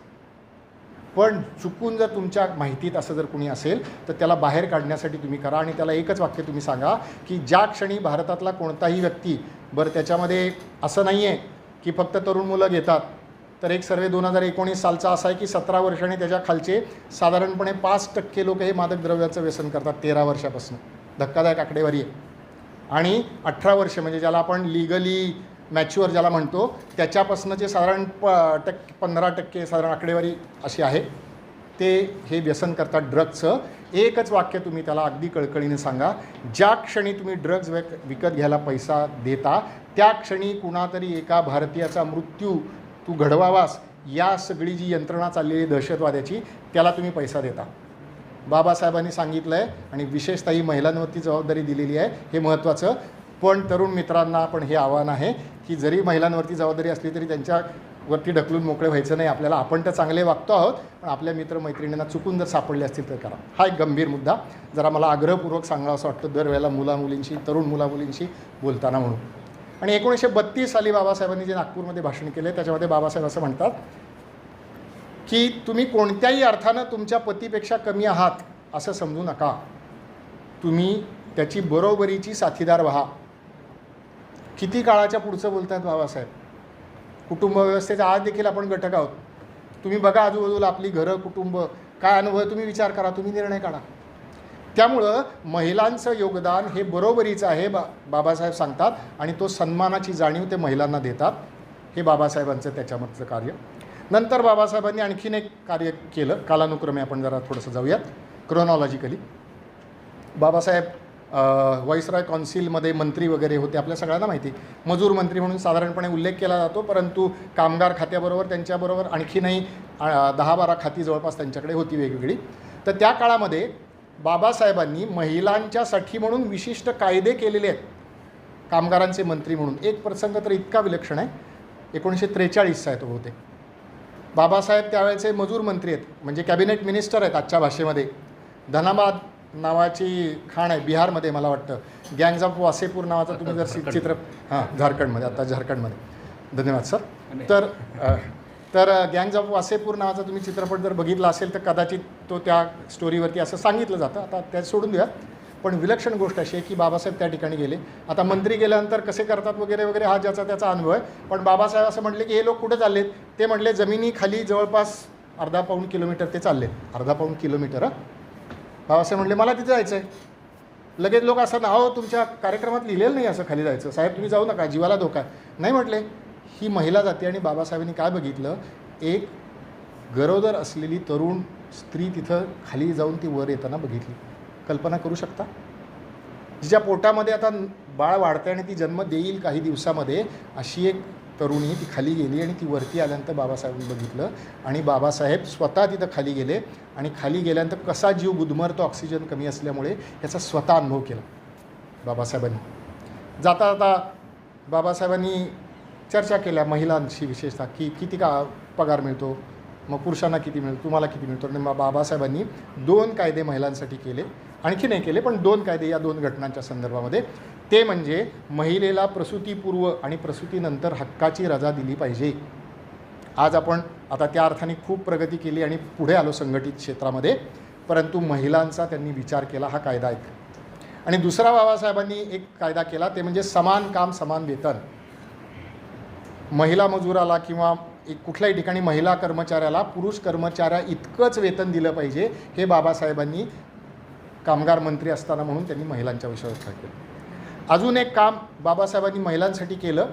पण चुकून जर तुमच्या माहितीत असं जर कुणी असेल तर त्याला बाहेर काढण्यासाठी तुम्ही करा. आणि त्याला एकच वाक्य तुम्ही सांगा की ज्या क्षणी भारतातला कोणताही व्यक्ती, बरं त्याच्यामध्ये असं नाही आहे की फक्त तरुण मुलं घेतात, तर एक सर्वे 2019 सालचा असा आहे की 17 वर्ष आणि त्याच्या खालचे साधारणपणे 5% लोक हे मादक द्रव्याचं व्यसन करतात 13 वर्षापासून. धक्कादायक आकडेवारी आहे. आणि 18 वर्ष म्हणजे ज्याला आपण लिगली मॅच्युअर ज्याला म्हणतो त्याच्यापासूनचे साधारण 15% साधारण आकडेवारी अशी आहे, ते हे व्यसन करतात ड्रग्जचं. एकच वाक्य तुम्ही त्याला अगदी कळकळीने सांगा, ज्या क्षणी तुम्ही ड्रग्ज विकत घ्यायला पैसा देता त्या क्षणी कुणातरी एका भारतीयाचा मृत्यू तू घडवावास या सगळी जी यंत्रणा चाललेली दहशतवाद्याची, त्याला तुम्ही पैसा देता. बाबासाहेबांनी सांगितलं आहे आणि विशेषतः ही महिलांवरती जबाबदारी दिलेली आहे, हे महत्त्वाचं. पण तरुण मित्रांना पण हे आव्हान आहे की जरी महिलांवरती जबाबदारी असली तरी त्यांच्यावरती ढकलून मोकळे व्हायचं नाही आपल्याला. आपण तर चांगले वागतो आहोत, पण आपल्या मित्रमैत्रिणींना चुकून जर सापडले असतील तर करा. हा एक गंभीर मुद्दा जरा मला आग्रहपूर्वक सांगावं असं वाटतं दरवेळेला मुलामुलींशी, तरुण मुलामुलींशी बोलताना म्हणून. आणि 1932 साली बाबासाहेबांनी जे नागपूरमध्ये भाषण केले त्याच्यामध्ये बाबासाहेब असं म्हणतात की तुम्ही कोणत्याही अर्थानं तुमच्या पतीपेक्षा कमी आहात असं समजू नका, तुम्ही त्याची बरोबरीची साथीदार व्हा. किती काळाच्या पुढचं बोलत आहेत बाबासाहेब. कुटुंब व्यवस्थेचा आज देखील आपण घटक आहोत. तुम्ही बघा आजूबाजूला आपली घरं, कुटुंब, काय अनुभव, तुम्ही विचार करा, तुम्ही निर्णय काढा. त्यामुळं महिलांचं योगदान हे बरोबरीचं आहे बाबासाहेब सांगतात आणि तो सन्मानाची जाणीव ते महिलांना देतात. हे बाबासाहेबांचं त्याच्यामधचं कार्य. नंतर बाबासाहेबांनी आणखीन एक कार्य केलं, कालानुक्रमे आपण जरा थोडंसं जाऊयात क्रोनॉलॉजिकली. बाबासाहेब व्हाईसरॉय काउन्सिलमध्ये मंत्री वगैरे होते, आपल्या सगळ्यांना माहिती. मजूर मंत्री म्हणून साधारणपणे उल्लेख केला जातो, परंतु कामगार खात्याबरोबर त्यांच्याबरोबर आणखीनही 10-12 खाती जवळपास त्यांच्याकडे होती वेगवेगळी. तर त्या काळामध्ये बाबासाहेबांनी महिलांच्यासाठी म्हणून विशिष्ट कायदे केलेले आहेत, कामगारांचे मंत्री म्हणून. एक प्रसंग तर इतका विलक्षण आहे, 1943 आहे तो होते. बाबासाहेब त्यावेळेचे मजूर मंत्री आहेत, म्हणजे कॅबिनेट मिनिस्टर आहेत आजच्या भाषेमध्ये. धनाबाद नावाची खाण आहे बिहारमध्ये, मला वाटतं गँग्स ऑफ वासेपूर नावाचा तुम्ही जर चित्र, हां झारखंडमध्ये, आता झारखंडमध्ये, धन्यवाद सर. तर गँग्स ऑफ वासेपूर नावाचा तुम्ही चित्रपट जर बघितला असेल तर कदाचित तो त्या स्टोरीवरती असं सांगितलं जातं. आता त्या सोडून द्या. पण विलक्षण गोष्ट अशी आहे की बाबासाहेब त्या ठिकाणी गेले. आता मंत्री गेल्यानंतर कसे करतात वगैरे वगैरे हा ज्याचा त्याचा अनुभव आहे. पण बाबासाहेब असं म्हटले की हे लोक कुठे चाललेत, ते म्हटले जमिनीखाली जवळपास 1.5-पाऊण किलोमीटर ते चालले. 1.5-पाऊण किलोमीटर. बाबासाहेब म्हटले मला तिथे जायचं आहे. लगेच लोक असं नाव तुमच्या कार्यक्रमात लिहिलेलं नाही असं खाली जायचं, साहेब तुम्ही जाऊ नका, जीवाला धोका आहे. नाही म्हटले, ही महिला जाते. आणि बाबासाहेबांनी काय बघितलं, एक गरोदर असलेली तरुण स्त्री तिथं खाली जाऊन ती वर येताना बघितली. कल्पना करू शकता, जिच्या पोटामध्ये आता बाळ वाढते आणि ती जन्म देईल काही दिवसामध्ये, अशी एक तरुणी ती खाली गेली. आणि ती वरती आल्यानंतर बाबासाहेबांनी बघितलं आणि बाबासाहेब स्वतः तिथं खाली गेले. आणि खाली गेल्यानंतर कसा जीव गुदमरतो ऑक्सिजन कमी असल्यामुळे याचा स्वतः अनुभव केला बाबासाहेबांनी. जाता जाता बाबासाहेबांनी चर्चा केल्या महिलांशी विशेषतः की किती का पगार मिळतो, मग पुरुषांना किती मिळतो, तुम्हाला किती मिळतो. आणि मग बाबासाहेबांनी 2 कायदे महिलांसाठी केले, आणखी नाही केले पण 2 कायदे या 2 घटनांच्या संदर्भामध्ये. ते म्हणजे महिलेला प्रसूतीपूर्व आणि प्रसूतीनंतर हक्काची रजा दिली पाहिजे. आज आपण आता त्या अर्थाने खूप प्रगती केली आणि पुढे आलो संघटित क्षेत्रामध्ये, परंतु महिलांचा त्यांनी विचार केला, हा कायदा आहे. आणि दुसरा बाबासाहेबांनी एक कायदा केला, ते म्हणजे समान काम समान वेतन. महिला मजुराला किंवा कुठल्याही ठिकाणी महिला कर्मचाऱ्याला पुरुष कर्मचाऱ्या इतकंच वेतन दिलं पाहिजे, हे बाबासाहेबांनी कामगार मंत्री असताना म्हणून त्यांनी महिलांच्या विषयावर केलं. अजून एक काम बाबासाहेबांनी महिलांसाठी केलं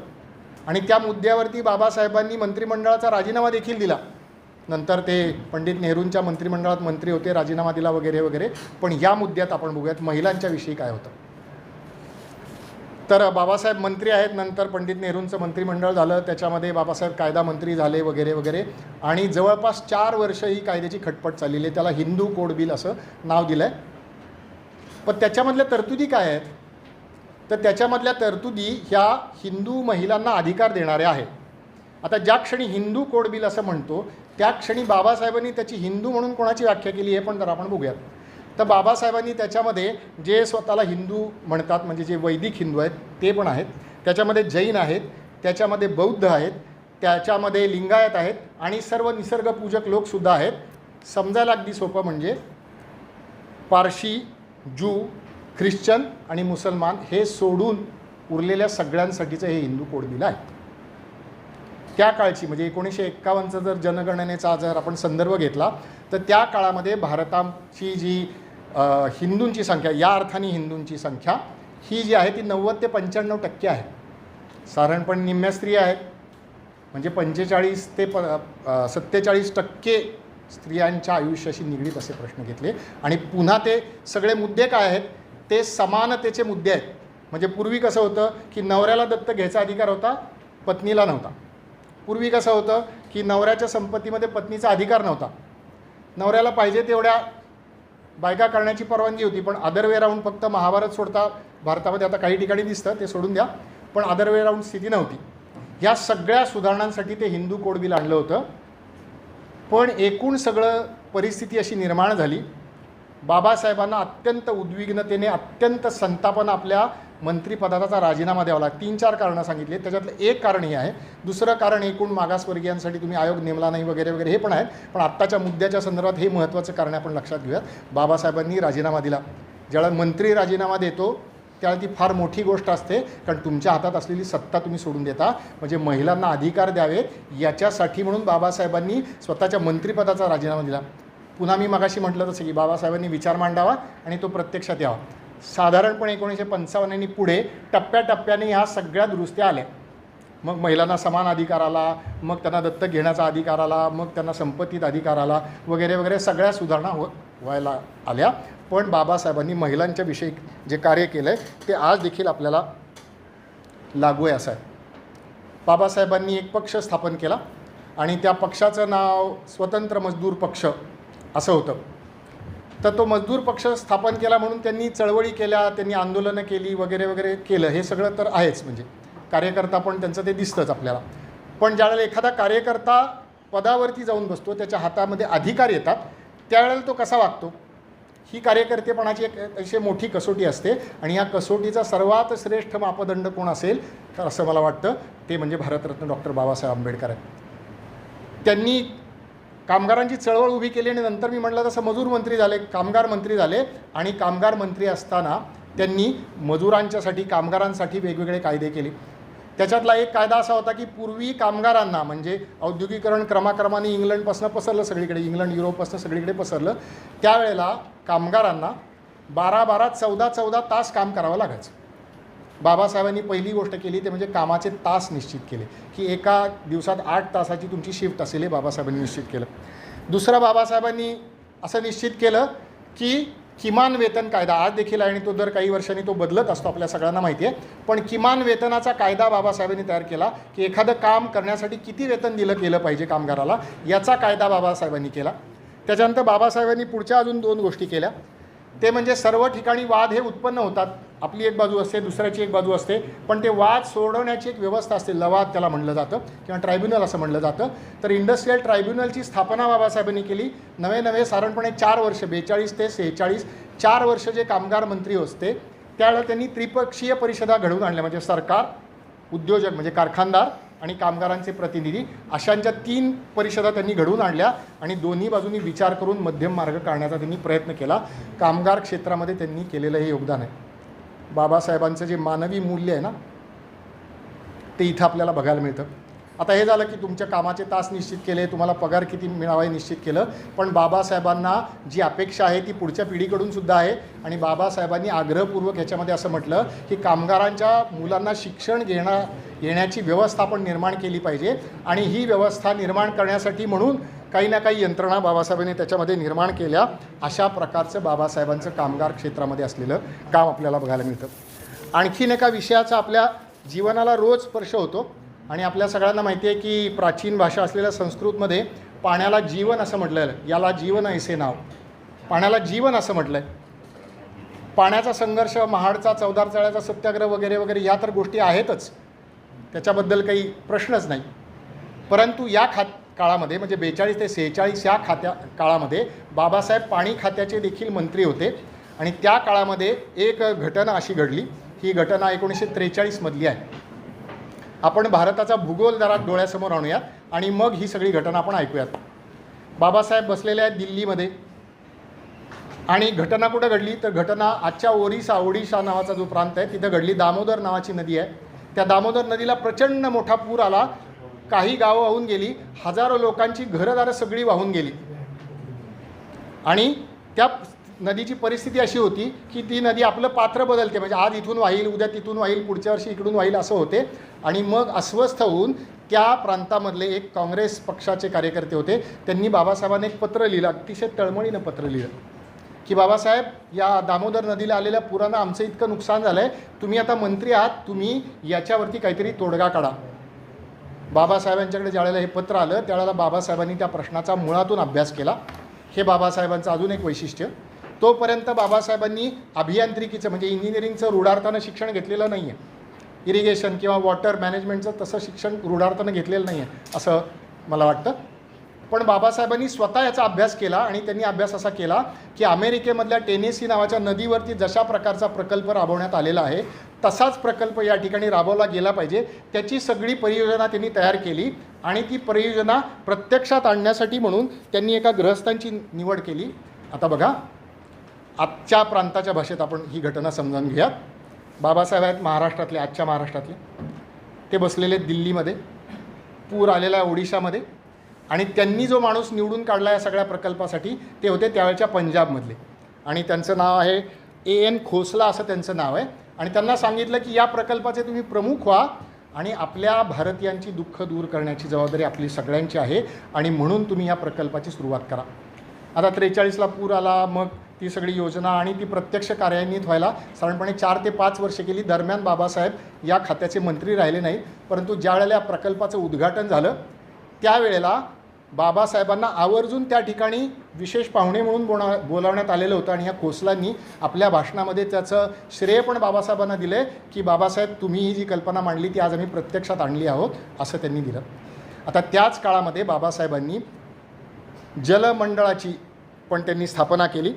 आणि त्या मुद्द्यावरती बाबासाहेबांनी मंत्रिमंडळाचा राजीनामा देखील दिला. नंतर ते पंडित नेहरूंच्या मंत्रिमंडळात मंत्री होते, राजीनामा दिला वगैरे वगैरे. पण या मुद्द्यात आपण बघूयात महिलांच्या विषयी काय होतं. तर बाबासाहेब मंत्री आहेत, नंतर पंडित नेहरूंचं मंत्रिमंडळ झालं, त्याच्यामध्ये बाबासाहेब कायदा मंत्री झाले वगैरे वगैरे. आणि जवळपास 4 वर्ष ही कायद्याची खटपट चाललेली आहे. त्याला हिंदू कोड बिल असं नाव दिलं आहे. पण त्याच्यामधल्या तरतुदी काय आहेत, तर त्याच्यामधल्या तरतुदी ह्या हिंदू महिलांना अधिकार देणाऱ्या आहेत. आता ज्या क्षणी हिंदू कोड बिल असं म्हणतो, त्या क्षणी बाबासाहेबांनी त्याची हिंदू म्हणून कोणाची व्याख्या केली हे पण जर आपण बघूयात. तर बाबासाहेबांनी त्याच्यामध्ये जे स्वतःला हिंदू म्हणतात, म्हणजे जे वैदिक हिंदू आहेत ते पण आहेत, त्याच्यामध्ये जैन आहेत, त्याच्यामध्ये बौद्ध आहेत, त्याच्यामध्ये लिंगायत आहेत आणि सर्व निसर्गपूजक लोकसुद्धा आहेत. समजायला अगदी सोपं म्हणजे पारशी, ज्यू, ख्रिश्चन आणि मुसलमान हे सोडून उरलेल्या सगळ्यांसाठीचं हे हिंदू कोड बिल आहे. त्या काळची म्हणजे 1951चा जर जनगणनेचा जर आपण संदर्भ घेतला तर त्या काळामध्ये भारताची जी हिंदूंची संख्या, या अर्थाने हिंदूंची संख्या ही जी आहे ती 90 ते 95% आहे. साधारणपणे निम्म्या स्त्रिया आहेत, म्हणजे 45 ते 47% स्त्रियांच्या आयुष्याशी निगडीत असे प्रश्न घेतले. आणि पुन्हा ते सगळे मुद्दे काय आहेत, ते समानतेचे मुद्दे आहेत. म्हणजे पूर्वी कसं होतं की नवऱ्याला दत्तक घ्यायचा अधिकार होता, पत्नीला नव्हता. पूर्वी कसं होतं की नवऱ्याच्या संपत्तीमध्ये पत्नीचा अधिकार नव्हता. नवऱ्याला पाहिजे तेवढ्या बायका करण्याची परवानगी होती, पण अदर वे राऊंड फक्त महाभारत सोडता भारतामध्ये आता काही ठिकाणी दिसतं, ते सोडून द्या, पण अदर वे राऊंड स्थिती नव्हती. या सगळ्या सुधारणांसाठी ते हिंदू कोड बिल आणलं होतं. पण एकूण सगळं परिस्थिती अशी निर्माण झाली, बाबासाहेबांना अत्यंत उद्विग्नतेने, अत्यंत संतापानं आपल्या मंत्रिपदाचा राजीनामा द्यावा लागला. 3-4 कारणं सांगितली. त्याच्यातलं एक कारण हे आहे. दुसरं कारण एकूण मागासवर्गीयांसाठी तुम्ही आयोग नेमला नाही वगैरे वगैरे हे पण आहेत. पण आत्ताच्या मुद्द्याच्या संदर्भात हे महत्त्वाचं कारण आपण लक्षात घेऊयात. बाबासाहेबांनी राजीनामा दिला. ज्यावेळेला मंत्री राजीनामा देतो त्यावेळेला ती फार मोठी गोष्ट असते, कारण तुमच्या हातात असलेली सत्ता तुम्ही सोडून देता. म्हणजे महिलांना अधिकार द्यावेत याच्यासाठी म्हणून बाबासाहेबांनी स्वतःच्या मंत्रिपदाचा राजीनामा दिला. पुन्हा मी मगाशी म्हटलं तसं की बाबासाहेबांनी विचार मांडावा आणि तो प्रत्यक्षात यावा. साधारणपणे 1955 पुढे टप्प्याटप्प्याने ह्या सगळ्या दुरुस्त्या आल्या. मग महिलांना समान अधिकार आला, मग त्यांना दत्तक घेण्याचा अधिकार आला, मग त्यांना संपत्तीत अधिकार आला वगैरे वगैरे सगळ्या सुधारणा व्हायला आल्या. पण बाबासाहेबांनी महिलांच्या विषयी जे कार्य केलं आहे ते आज देखील आपल्याला लागू आहे असं आहे. बाबासाहेबांनी एक पक्ष स्थापन केला आणि त्या पक्षाचं नाव स्वतंत्र मजदूर पक्ष असं होतं. तर तो मजदूर पक्ष स्थापन केला म्हणून त्यांनी चळवळी केल्या, त्यांनी आंदोलनं केली वगैरे वगैरे केलं, हे सगळं तर आहेच. म्हणजे कार्यकर्ता पण त्यांचं ते दिसतंच आपल्याला. पण ज्यावेळेला एखादा कार्यकर्ता पदावरती जाऊन बसतो, त्याच्या हातामध्ये अधिकार येतात, त्यावेळेला तो कसा वागतो, ही कार्यकर्तेपणाची एक अतिशय मोठी कसोटी असते. आणि या कसोटीचा सर्वात श्रेष्ठ मापदंड कोण असेल तर असं मला वाटतं ते म्हणजे भारतरत्न डॉक्टर बाबासाहेब आंबेडकर आहेत. त्यांनी कामगारांची चळवळ उभी केली आणि नंतर मी म्हटलं तसं मजूर मंत्री झाले, कामगार मंत्री झाले. आणि कामगार मंत्री असताना त्यांनी मजुरांच्यासाठी, कामगारांसाठी वेगवेगळे कायदे केले. त्याच्यातला एक कायदा असा होता की पूर्वी कामगारांना, म्हणजे औद्योगिकरण क्रमाक्रमाने इंग्लंडपासून पसरलं सगळीकडे, इंग्लंड युरोपपासून सगळीकडे पसरलं, त्यावेळेला कामगारांना 12-12, 14-14 तास काम करावं लागायचं. बाबासाहेबांनी पहिली गोष्ट केली ते म्हणजे कामाचे तास निश्चित केले, की एका दिवसात 8 तासाची तुमची शिफ्ट असेल, हे बाबासाहेबांनी निश्चित केलं. दुसरं बाबासाहेबांनी असं निश्चित केलं की किमान वेतन कायदा आज देखील आहे आणि तो दर काही वर्षांनी तो बदलत असतो, आपल्या सगळ्यांना माहिती आहे. पण किमान वेतनाचा कायदा बाबासाहेबांनी तयार केला की एखादं काम करण्यासाठी किती वेतन दिलं गेलं पाहिजे कामगाराला, याचा कायदा बाबासाहेबांनी केला. त्याच्यानंतर बाबासाहेबांनी पुढच्या अजून 2 गोष्टी केल्या. ते म्हणजे सर्व ठिकाणी वाद हे उत्पन्न होतात, आपली एक बाजू असते, दुसऱ्याची एक बाजू असते, पण ते वाद सोडवण्याची एक व्यवस्था असते, लवाद त्याला म्हणलं जातं किंवा ट्रायब्युनल असं म्हणलं जातं. तर इंडस्ट्रियल ट्रायब्युनलची स्थापना बाबासाहेबांनी केली. नवे साधारणपणे 4 वर्ष, 42 ते 46, 4 वर्ष जे कामगार मंत्री होते त्यावेळेला त्यांनी त्रिपक्षीय परिषदा घडवून आणल्या. म्हणजे सरकार, उद्योजक म्हणजे कारखानदार आणि कामगारांचे प्रतिनिधी, अशांच्या 3 परिषदा त्यांनी घडवून आणल्या आणि दोन्ही बाजूंनी विचार करून मध्यम मार्ग काढण्याचा त्यांनी प्रयत्न केला. कामगार क्षेत्रामध्ये त्यांनी केलेलं हे योगदान आहे. बाबासाहेबांचं जे मानवी मूल्य आहे ना, ते इथं आपल्याला बघायला मिळतं. आता हे झालं की तुमच्या कामाचे तास निश्चित केले, तुम्हाला पगार किती मिळावा हे निश्चित केलं. पण बाबासाहेबांना जी अपेक्षा आहे ती पुढच्या पिढीकडून सुद्धा आहे. आणि बाबासाहेबांनी आग्रहपूर्वक ह्याच्यामध्ये असं म्हटलं की कामगारांच्या मुलांना शिक्षण येण्याची व्यवस्था आपण निर्माण केली पाहिजे. आणि ही व्यवस्था निर्माण करण्यासाठी म्हणून काही ना काही यंत्रणा बाबासाहेबांनी त्याच्यामध्ये निर्माण केल्या. अशा प्रकारचं बाबासाहेबांचं कामगार क्षेत्रामध्ये असलेलं काम आपल्याला बघायला मिळतं. आणखीन एका विषयाचा आपल्या जीवनाला रोज स्पर्श होतो आणि आपल्या सगळ्यांना माहिती आहे की प्राचीन भाषा असलेल्या संस्कृतमध्ये पाण्याला जीवन असं म्हटलं आहे. याला जीवन ऐसे नाव, पाण्याला जीवन असं म्हटलं आहे. पाण्याचा संघर्ष, महाडचा, चौदार चाळ्याचा सत्याग्रह वगैरे वगैरे ह्या तर गोष्टी आहेतच, त्याच्याबद्दल काही प्रश्नच नाही. परंतु या काळामध्ये म्हणजे 42 ते 46 या काळामध्ये बाबासाहेब पाणी खात्याचे देखील मंत्री होते आणि त्या काळामध्ये एक घटना अशी घडली. ही घटना 1943 मधली आहे. आपण भारताचा भूगोल जरा डोळ्यासमोर आणूयात आणि मग ही सगळी घटना आपण ऐकूयात. बाबासाहेब बसलेले आहेत दिल्लीमध्ये आणि घटना कुठं घडली तर घटना आजच्या ओडिशा नावाचा जो प्रांत आहे तिथं घडली. दामोदर नावाची नदी आहे. त्या दामोदर नदीला प्रचंड मोठा पूर आला. काही गावं वाहून गेली, हजारो लोकांची घरंदारं सगळी वाहून गेली आणि त्या नदीची परिस्थिती अशी होती की ती नदी आपलं पात्र बदलते, म्हणजे आज इथून वाहील, उद्या तिथून वाहील, पुढच्या वर्षी इकडून वाहील असं होते. आणि मग अस्वस्थ होऊन त्या प्रांतामधले एक काँग्रेस पक्षाचे कार्यकर्ते होते, त्यांनी बाबासाहेबांना एक पत्र लिहिलं, अतिशय तळमळीनं पत्र लिहिलं की बाबासाहेब, या दामोदर नदीला आलेल्या पुरानं आमचं इतकं नुकसान झालं आहे, तुम्ही आता मंत्री आहात, तुम्ही याच्यावरती काहीतरी तोडगा काढा. बाबासाहेबांच्याकडे ज्यावेळेला हे पत्र आलं त्यावेळेला बाबासाहेबांनी त्या प्रश्नाचा मुळातून अभ्यास केला. हे बाबासाहेबांचं अजून एक वैशिष्ट्य. तोपर्यंत बाबासाहेबांनी अभियांत्रिकीचं म्हणजे इंजिनिअरिंगचं रूढार्थानं शिक्षण घेतलेलं नाही आहे. इरिगेशन किंवा वॉटर मॅनेजमेंटचं तसं शिक्षण रूढार्थानं घेतलेलं नाही आहे असं मला वाटतं. पण बाबासाहेबांनी स्वतः याचा अभ्यास केला आणि त्यांनी अभ्यास असा केला की अमेरिकेमधल्या टेनेसी नावाच्या नदीवरती जशा प्रकारचा प्रकल्प राबवण्यात आलेला आहे तसाच प्रकल्प या ठिकाणी राबवला गेला पाहिजे. त्याची सगळी परियोजना त्यांनी तयार केली आणि ती परियोजना प्रत्यक्षात आणण्यासाठी म्हणून त्यांनी एका गृहस्थांची निवड केली. आता बघा, आजच्या प्रांताच्या भाषेत आपण ही घटना समजावून घेऊयात. बाबासाहेब आहेत महाराष्ट्रातले, आजच्या महाराष्ट्रातले. ते बसलेले दिल्लीमध्ये, पूर आलेला ओडिशामध्ये आणि त्यांनी जो माणूस निवडून काढला या सगळ्या प्रकल्पासाठी ते होते त्यावेळच्या पंजाबमधले आणि त्यांचं नाव आहे A.N. खोसला असं त्यांचं नाव आहे. आणि त्यांना सांगितलं की या प्रकल्पाचे तुम्ही प्रमुख व्हा आणि आपल्या भारतीयांची दुःख दूर करण्याची जबाबदारी आपली सगळ्यांची आहे आणि म्हणून तुम्ही या प्रकल्पाची सुरुवात करा. आता 43ला पूर आला, मग ती सगळी योजना आणि ती प्रत्यक्ष कार्यान्वित व्हायला साधारणपणे 4 ते 5 वर्ष गेली. दरम्यान बाबासाहेब या खात्याचे मंत्री राहिले नाहीत. परंतु ज्यावेळेला या प्रकल्पाचं उद्घाटन झालं त्यावेळेला बाबासाहेबांना आवर्जून त्या ठिकाणी विशेष पाहुणे म्हणून बोलावण्यात आलेलं होतं आणि या खोसलांनी आपल्या भाषणामध्ये त्याचं श्रेय पण बाबासाहेबांना दिलं की बाबासाहेब, तुम्ही ही जी कल्पना मांडली ती आज आम्ही प्रत्यक्षात आणली आहोत असं त्यांनी दिलं. आता त्याच काळामध्ये बाबासाहेबांनी जलमंडळाची पण त्यांनी स्थापना केली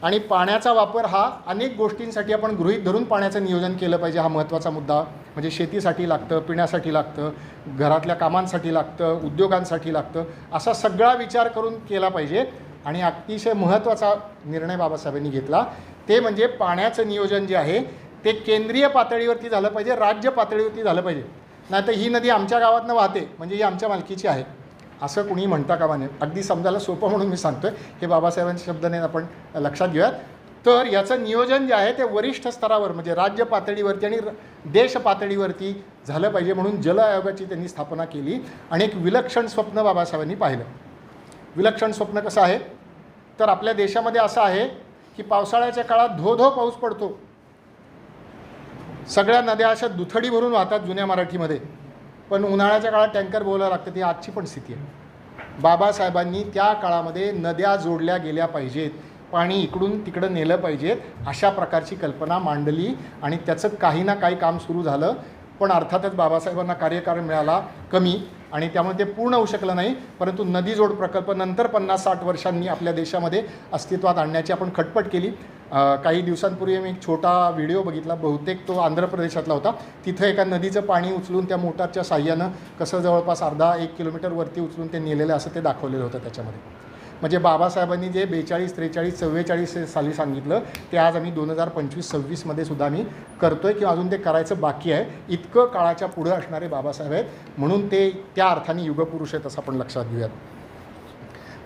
आणि पाण्याचा वापर हा अनेक गोष्टींसाठी आपण गृहीत धरून पाण्याचं नियोजन केलं पाहिजे. हा महत्त्वाचा मुद्दा. म्हणजे शेतीसाठी लागतं, पिण्यासाठी लागतं, घरातल्या कामांसाठी लागतं, उद्योगांसाठी लागतं, असा सगळा विचार करून केला पाहिजे. आणि अतिशय महत्त्वाचा निर्णय बाबासाहेबांनी घेतला ते म्हणजे पाण्याचं नियोजन जे आहे ते केंद्रीय पातळीवरती झालं पाहिजे, राज्य पातळीवरती झालं पाहिजे. नाहीतर ही नदी आमच्या गावातनं वाहते म्हणजे ही आमच्या मालकीची आहे असं कुणी म्हणता कामा नये. अगदी समजायला सोपं म्हणून मी सांगतोय, हे बाबासाहेबांच्या शब्दाने आपण लक्षात घेऊयात. तर याचं नियोजन जे आहे ते वरिष्ठ स्तरावर म्हणजे राज्य पातळीवरती आणि देश पातळीवरती झालं पाहिजे म्हणून जल आयोगाची त्यांनी स्थापना केली आणि एक विलक्षण स्वप्न बाबासाहेबांनी पाहिलं. विलक्षण स्वप्न कसं आहे तर आपल्या देशामध्ये असं आहे की पावसाळ्याच्या काळात धो पाऊस पडतो, सगळ्या नद्या अशा दुथडी भरून वाहतात जुन्या मराठीमध्ये, पण उन्हाळ्याच्या काळात टँकर बोलावं लागतं. ती आजची पण स्थिती आहे. बाबासाहेबांनी त्या काळामध्ये नद्या जोडल्या गेल्या पाहिजेत, पाणी इकडून तिकडं नेलं पाहिजेत अशा प्रकारची कल्पना मांडली आणि त्याचं काही ना काही काम सुरू झालं. पण अर्थातच बाबासाहेबांना कार्यकाळ मिळाला कमी आणि त्यामुळे ते पूर्ण होऊ शकलं नाही. परंतु नदी जोड प्रकल्प नंतर 50-60 वर्षांनी आपल्या देशामध्ये अस्तित्वात आणण्याची आपण खटपट केली. काही दिवसांपूर्वी मी एक छोटा व्हिडिओ बघितला, बहुतेक तो आंध्र प्रदेशातला होता. तिथं एका नदीचं पाणी उचलून त्या मोटारच्या साह्यानं कसं जवळपास अर्धा-1 किलोमीटर वरती उचलून ते नेलेलं असं ते दाखवलेलं होतं त्याच्यामध्ये. म्हणजे बाबासाहेबांनी जे 42, 43, 44 साली सांगितलं ते आज आम्ही 2025-26 मध्ये सुद्धा आम्ही करतोय किंवा अजून ते करायचं बाकी आहे. इतकं काळाच्या पुढं असणारे बाबासाहेब आहेत म्हणून ते त्या अर्थाने युगपुरुष आहेत असं आपण लक्षात घेऊयात.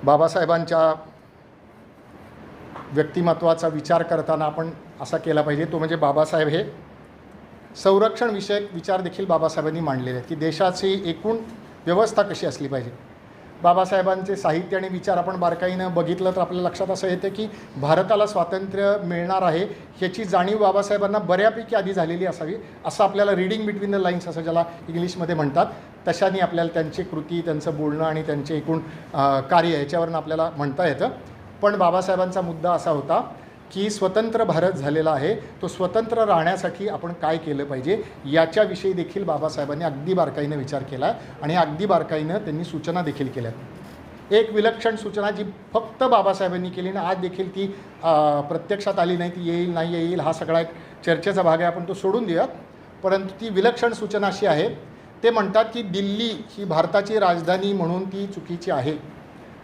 बाबासाहेबांच्या व्यक्तिमत्वाचा विचार करताना आपण असा केला पाहिजे तो म्हणजे बाबासाहेब हे संरक्षण विषयक विचार देखील बाबासाहेबांनी मांडलेले आहेत की देशाची एकूण व्यवस्था कशी असली पाहिजे. बाबासाहेबांचे साहित्य आणि विचार आपण बारकाईनं बघितलं तर आपल्या लक्षात असं येतं की भारताला स्वातंत्र्य मिळणार आहे ह्याची जाणीव बाबासाहेबांना बऱ्यापैकी आधी झालेली असावी, असं आपल्याला रीडिंग बिटवीन द लाईन्स असं ज्याला इंग्लिशमध्ये म्हणतात तशाने आपल्याला त्यांची कृती, त्यांचं बोलणं आणि त्यांचे एकूण कार्य याच्यावरून आपल्याला म्हणता येतं. पण बाबासाहेबांचा मुद्दा असा होता की स्वतंत्र भारत झालेला आहे, तो स्वतंत्र राहण्यासाठी आपण काय केलं पाहिजे याच्याविषयी देखील बाबासाहेबांनी अगदी बारकाईनं विचार केला आणि अगदी बारकाईनं त्यांनी सूचना देखील केल्या. एक विलक्षण सूचना जी फक्त बाबासाहेबांनी केली ना, आज देखील ती प्रत्यक्षात आली नाही, ती येईल नाही येईल हा सगळा एक चर्चेचा भाग आहे, आपण तो सोडून देऊयात. परंतु ती विलक्षण सूचना अशी आहे, ते म्हणतात की दिल्ली ही भारताची राजधानी म्हणून ती चुकीची आहे,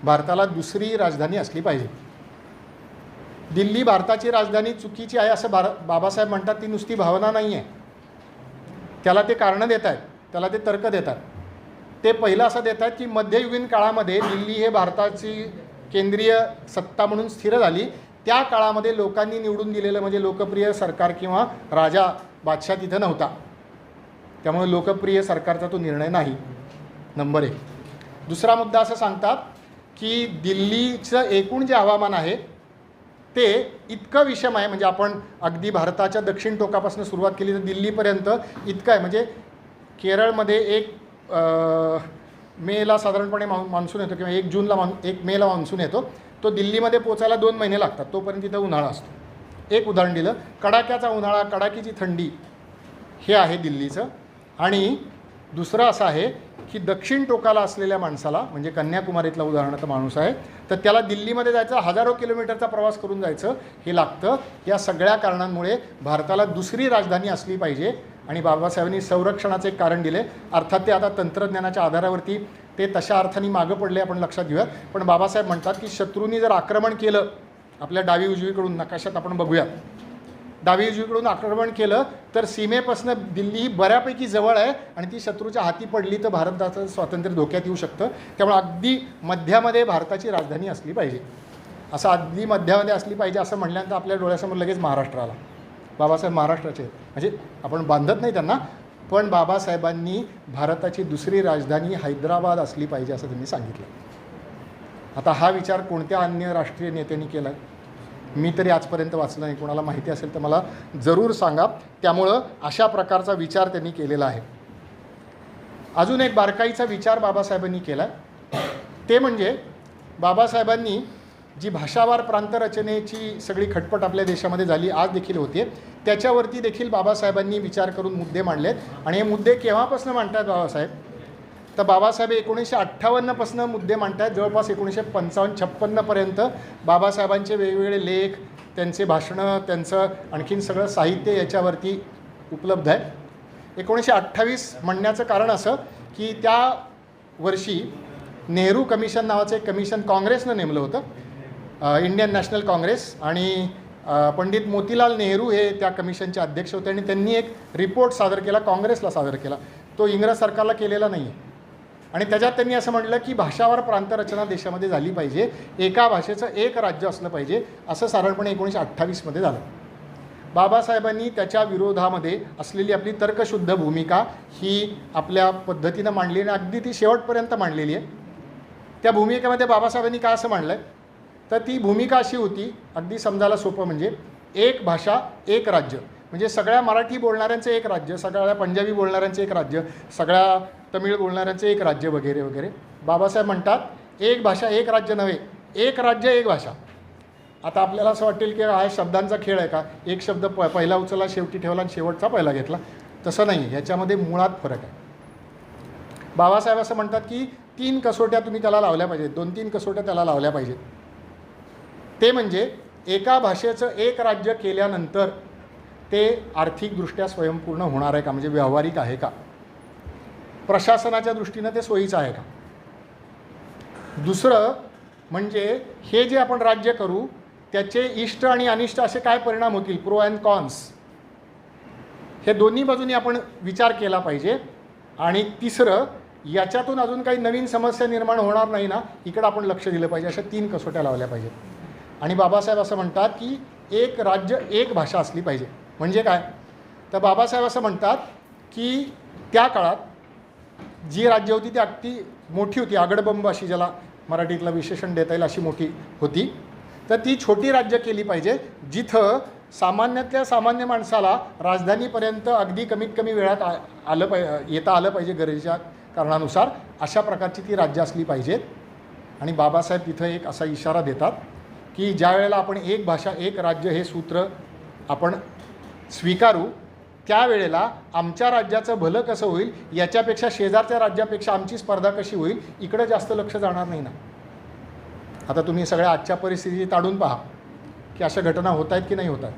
भारताला दुसरी राजधानी असली पाहिजे. दिल्ली भारताची राजधानी चुकीची आहे असं बाबासाहेब म्हणतात, ती नुसती भावना नाही आहे, त्याला ते कारणं देत आहेत, त्याला ते तर्क देतात. ते पहिलं असं देत आहेत की मध्ययुगीन काळामध्ये दिल्ली हे भारताची केंद्रीय सत्ता म्हणून स्थिर झाली, त्या काळामध्ये लोकांनी निवडून दिलेलं म्हणजे लोकप्रिय सरकार किंवा राजा बादशाह तिथं नव्हता, त्यामुळे लोकप्रिय सरकारचा तो निर्णय नाही. नंबर 1. दुसरा मुद्दा असं सांगतात की दिल्लीचं एकूण जे हवामान आहे ते इतकं विषम आहे, म्हणजे आपण अगदी भारताच्या दक्षिण टोकापासून सुरुवात केली तर दिल्लीपर्यंत इतकं आहे. म्हणजे केरळमध्ये 1 मेला साधारणपणे मान्सून येतो किंवा 1 जूनला 1 मेला मान्सून येतो, तो दिल्लीमध्ये पोचायला 2 महिने लागतात, तोपर्यंत तिथं उन्हाळा असतो. एक उदाहरण दिलं, कडाक्याचा उन्हाळा, कडाकीची थंडी हे आहे दिल्लीचं. आणि दुसरं असं आहे की दक्षिण टोकाला असलेल्या माणसाला, म्हणजे कन्याकुमारीतला उदाहरणार्थ माणूस आहे, तर त्याला दिल्लीमध्ये जायचं हजारो किलोमीटरचा प्रवास करून जायचं हे लागतं. या सगळ्या कारणांमुळे भारताला दुसरी राजधानी असली पाहिजे. आणि बाबासाहेबांनी संरक्षणाचे एक कारण दिले, अर्थात ते आता तंत्रज्ञानाच्या आधारावरती ते तशा अर्थाने मागं पडले आपण लक्षात घेऊयात. पण बाबासाहेब म्हणतात की शत्रूंनी जर आक्रमण केलं आपल्या डावी उजवीकडून, नकाशात आपण बघूयात, डावी उजवीकडून आक्रमण केलं तर सीमेपासून दिल्ली ही बऱ्यापैकी जवळ आहे आणि ती शत्रूच्या हाती पडली तर भारताचं स्वातंत्र्य धोक्यात येऊ शकतं. त्यामुळे अगदी मध्यामध्ये भारताची राजधानी असली पाहिजे, असं अगदी मध्यामध्ये असली पाहिजे असं म्हणल्यानंतर आपल्या डोळ्यासमोर लगेच महाराष्ट्र आला. बाबासाहेब महाराष्ट्राचे आहेत, म्हणजे आपण बांधत नाही त्यांना, पण बाबासाहेबांनी भारताची दुसरी राजधानी हैदराबाद असली पाहिजे असं त्यांनी सांगितलं. आता हा विचार कोणत्या अन्य राष्ट्रीय नेत्यांनी केला आहे मी तरी आजपर्यंत वाचलं नाही, कोणाला माहिती असेल तर मला जरूर सांगा. त्यामुळं अशा प्रकारचा विचार त्यांनी केलेला आहे. अजून एक बारकाईचा विचार बाबासाहेबांनी केला, ते म्हणजे बाबासाहेबांनी जी भाषावार प्रांतरचनेची सगळी खटपट आपल्या देशामध्ये झाली, आज देखील होते, त्याच्यावरती देखील बाबासाहेबांनी विचार करून मुद्दे मांडलेत. आणि हे मुद्दे केव्हापासून मांडतात बाबासाहेब, तर बाबासाहेब 1958पासून मुद्दे मांडत आहेत. जवळपास 1955-56पर्यंत बाबासाहेबांचे वेगवेगळे लेख, त्यांचे भाषणं, त्यांचं आणखीन सगळं साहित्य याच्यावरती उपलब्ध आहे. 1928 म्हणण्याचं कारण असं की त्या वर्षी नेहरू कमिशन नावाचं एक कमिशन काँग्रेसनं नेमलं होतं, इंडियन नॅशनल काँग्रेस, आणि पंडित मोतीलाल नेहरू हे त्या कमिशनचे अध्यक्ष होते. आणि त्यांनी एक रिपोर्ट सादर केला, काँग्रेसला सादर केला, तो इंग्रज सरकारला केलेला नाही आहे. आणि त्याच्यात त्यांनी असं म्हटलं की भाषावार प्रांतरचना देशामध्ये झाली पाहिजे, एका भाषेचं एक राज्य असलं पाहिजे, असं साधारणपणे 1928मध्ये झालं. बाबासाहेबांनी त्याच्या विरोधामध्ये असलेली आपली तर्कशुद्ध भूमिका ही आपल्या पद्धतीनं मांडली आणि अगदी ती शेवटपर्यंत मांडलेली आहे. त्या भूमिकेमध्ये बाबासाहेबांनी काय असं मांडलं आहे, तर ती भूमिका अशी होती, अगदी समजायला सोपं, म्हणजे एक भाषा एक राज्य, म्हणजे सगळ्या मराठी बोलणाऱ्यांचं एक राज्य, सगळ्या पंजाबी बोलणाऱ्यांचं एक राज्य, सगळ्या तमिळ बोलणाऱ्यांचं एक राज्य वगैरे वगैरे. बाबासाहेब म्हणतात एक भाषा एक राज्य नव्हे, एक राज्य एक भाषा. आता आपल्याला असं वाटेल की हा शब्दांचा खेळ आहे का, एक शब्द पहिला उचलला शेवटी ठेवला आणि शेवटचा पहिला घेतला, तसं नाही, ह्याच्यामध्ये मुळात फरक आहे. बाबासाहेब असं म्हणतात की 3 कसोट्या तुम्ही त्याला लावल्या पाहिजेत, 2-3 कसोट्या त्याला लावल्या पाहिजेत. ते म्हणजे एका भाषेचं एक राज्य केल्यानंतर ते आर्थिकदृष्ट्या स्वयंपूर्ण होणार आहे का, म्हणजे व्यावहारिक आहे का, प्रशासनाच्या दृष्टीनं ते सोयीचं आहे का. दुसरं म्हणजे हे जे आपण राज्य करू त्याचे इष्ट आणि अनिष्ट असे काय परिणाम होतील, प्रो अँड कॉन्स, हे दोन्ही बाजूंनी आपण विचार केला पाहिजे. आणि तिसरं, याच्यातून अजून काही नवीन समस्या निर्माण होणार नाही ना, इकडं आपण लक्ष दिलं पाहिजे. अशा 3 कसोट्या लावल्या पाहिजेत. आणि बाबासाहेब असं म्हणतात की एक राज्य एक भाषा असली पाहिजे. म्हणजे काय, तर बाबासाहेब असं म्हणतात की त्या काळात जी राज्य होती ती अगदी मोठी होती, आगडबंब अशी ज्याला मराठीतलं विशेषण देता येईल अशी मोठी होती. तर ती छोटी राज्य केली पाहिजे जिथं सामान्यातल्या सामान्य माणसाला राजधानीपर्यंत अगदी कमीत कमी वेळात येता आलं पाहिजे गरजेच्या कारणानुसार. अशा प्रकारची ती राज्य असली पाहिजेत. आणि बाबासाहेब तिथं एक असा इशारा देतात की ज्या वेळेला आपण एक भाषा एक राज्य हे सूत्र आपण स्वीकारू त्यावेळेला आमच्या राज्याचं भलं कसं होईल याच्यापेक्षा शेजारच्या राज्यापेक्षा आमची स्पर्धा कशी होईल इकडं जास्त लक्ष जाणार नाही ना. आता तुम्ही सगळ्या आजच्या परिस्थिती ताडून पहा की अशा घटना होत आहेत की नाही होत आहेत.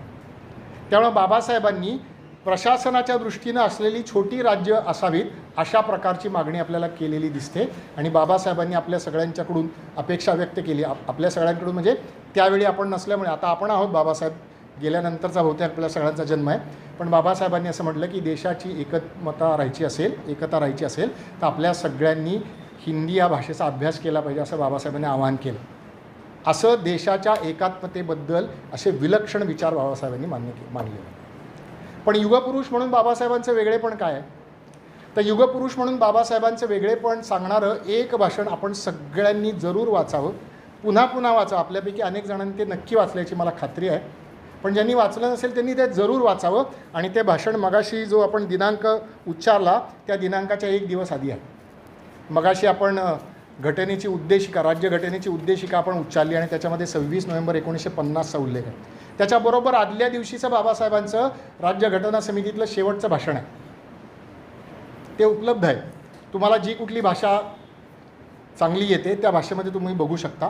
त्यामुळे बाबासाहेबांनी प्रशासनाच्या दृष्टीनं असलेली छोटी राज्य असावीत अशा प्रकारची मागणी आपल्याला केलेली दिसते. आणि बाबासाहेबांनी आपल्या सगळ्यांच्याकडून अपेक्षा व्यक्त केली. आपल्या सगळ्यांकडून म्हणजे त्यावेळी आपण नसल्यामुळे, आता आपण आहोत, बाबासाहेब गेल्यानंतरचा बहुतेक आपल्या सगळ्यांचा जन्म आहे, पण बाबासाहेबांनी असं म्हटलं की देशाची एकता राहायची असेल तर आपल्या सगळ्यांनी हिंदी या भाषेचा अभ्यास केला पाहिजे असं बाबासाहेबांनी आवाहन केलं. असं देशाच्या एकात्मतेबद्दल असे विलक्षण विचार बाबासाहेबांनी मांडले. पण युगपुरुष म्हणून बाबासाहेबांचं वेगळेपण काय आहे? तर युगपुरुष म्हणून बाबासाहेबांचं वेगळेपण सांगणारं एक भाषण आपण सगळ्यांनी जरूर वाचावं, पुन्हा पुन्हा वाचावं. आपल्यापैकी अनेक जणांनी ते नक्की वाचल्याची मला खात्री आहे, पण ज्यांनी वाचलं नसेल त्यांनी ते जरूर वाचावं. आणि ते भाषण मगाशी जो आपण दिनांक उच्चारला त्या दिनांकाच्या एक दिवस आधी आहे. मगाशी आपण घटनेची उद्देशिका, राज्यघटनेची उद्देशिका आपण उच्चारली आणि त्याच्यामध्ये 26 नोव्हेंबर 1950चा उल्लेख आहे. त्याच्याबरोबर आदल्या दिवशीचं बाबासाहेबांचं राज्यघटना समितीतलं शेवटचं भाषण आहे, ते उपलब्ध आहे. तुम्हाला जी कुठली भाषा चांगली येते त्या भाषेमध्ये तुम्ही बघू शकता.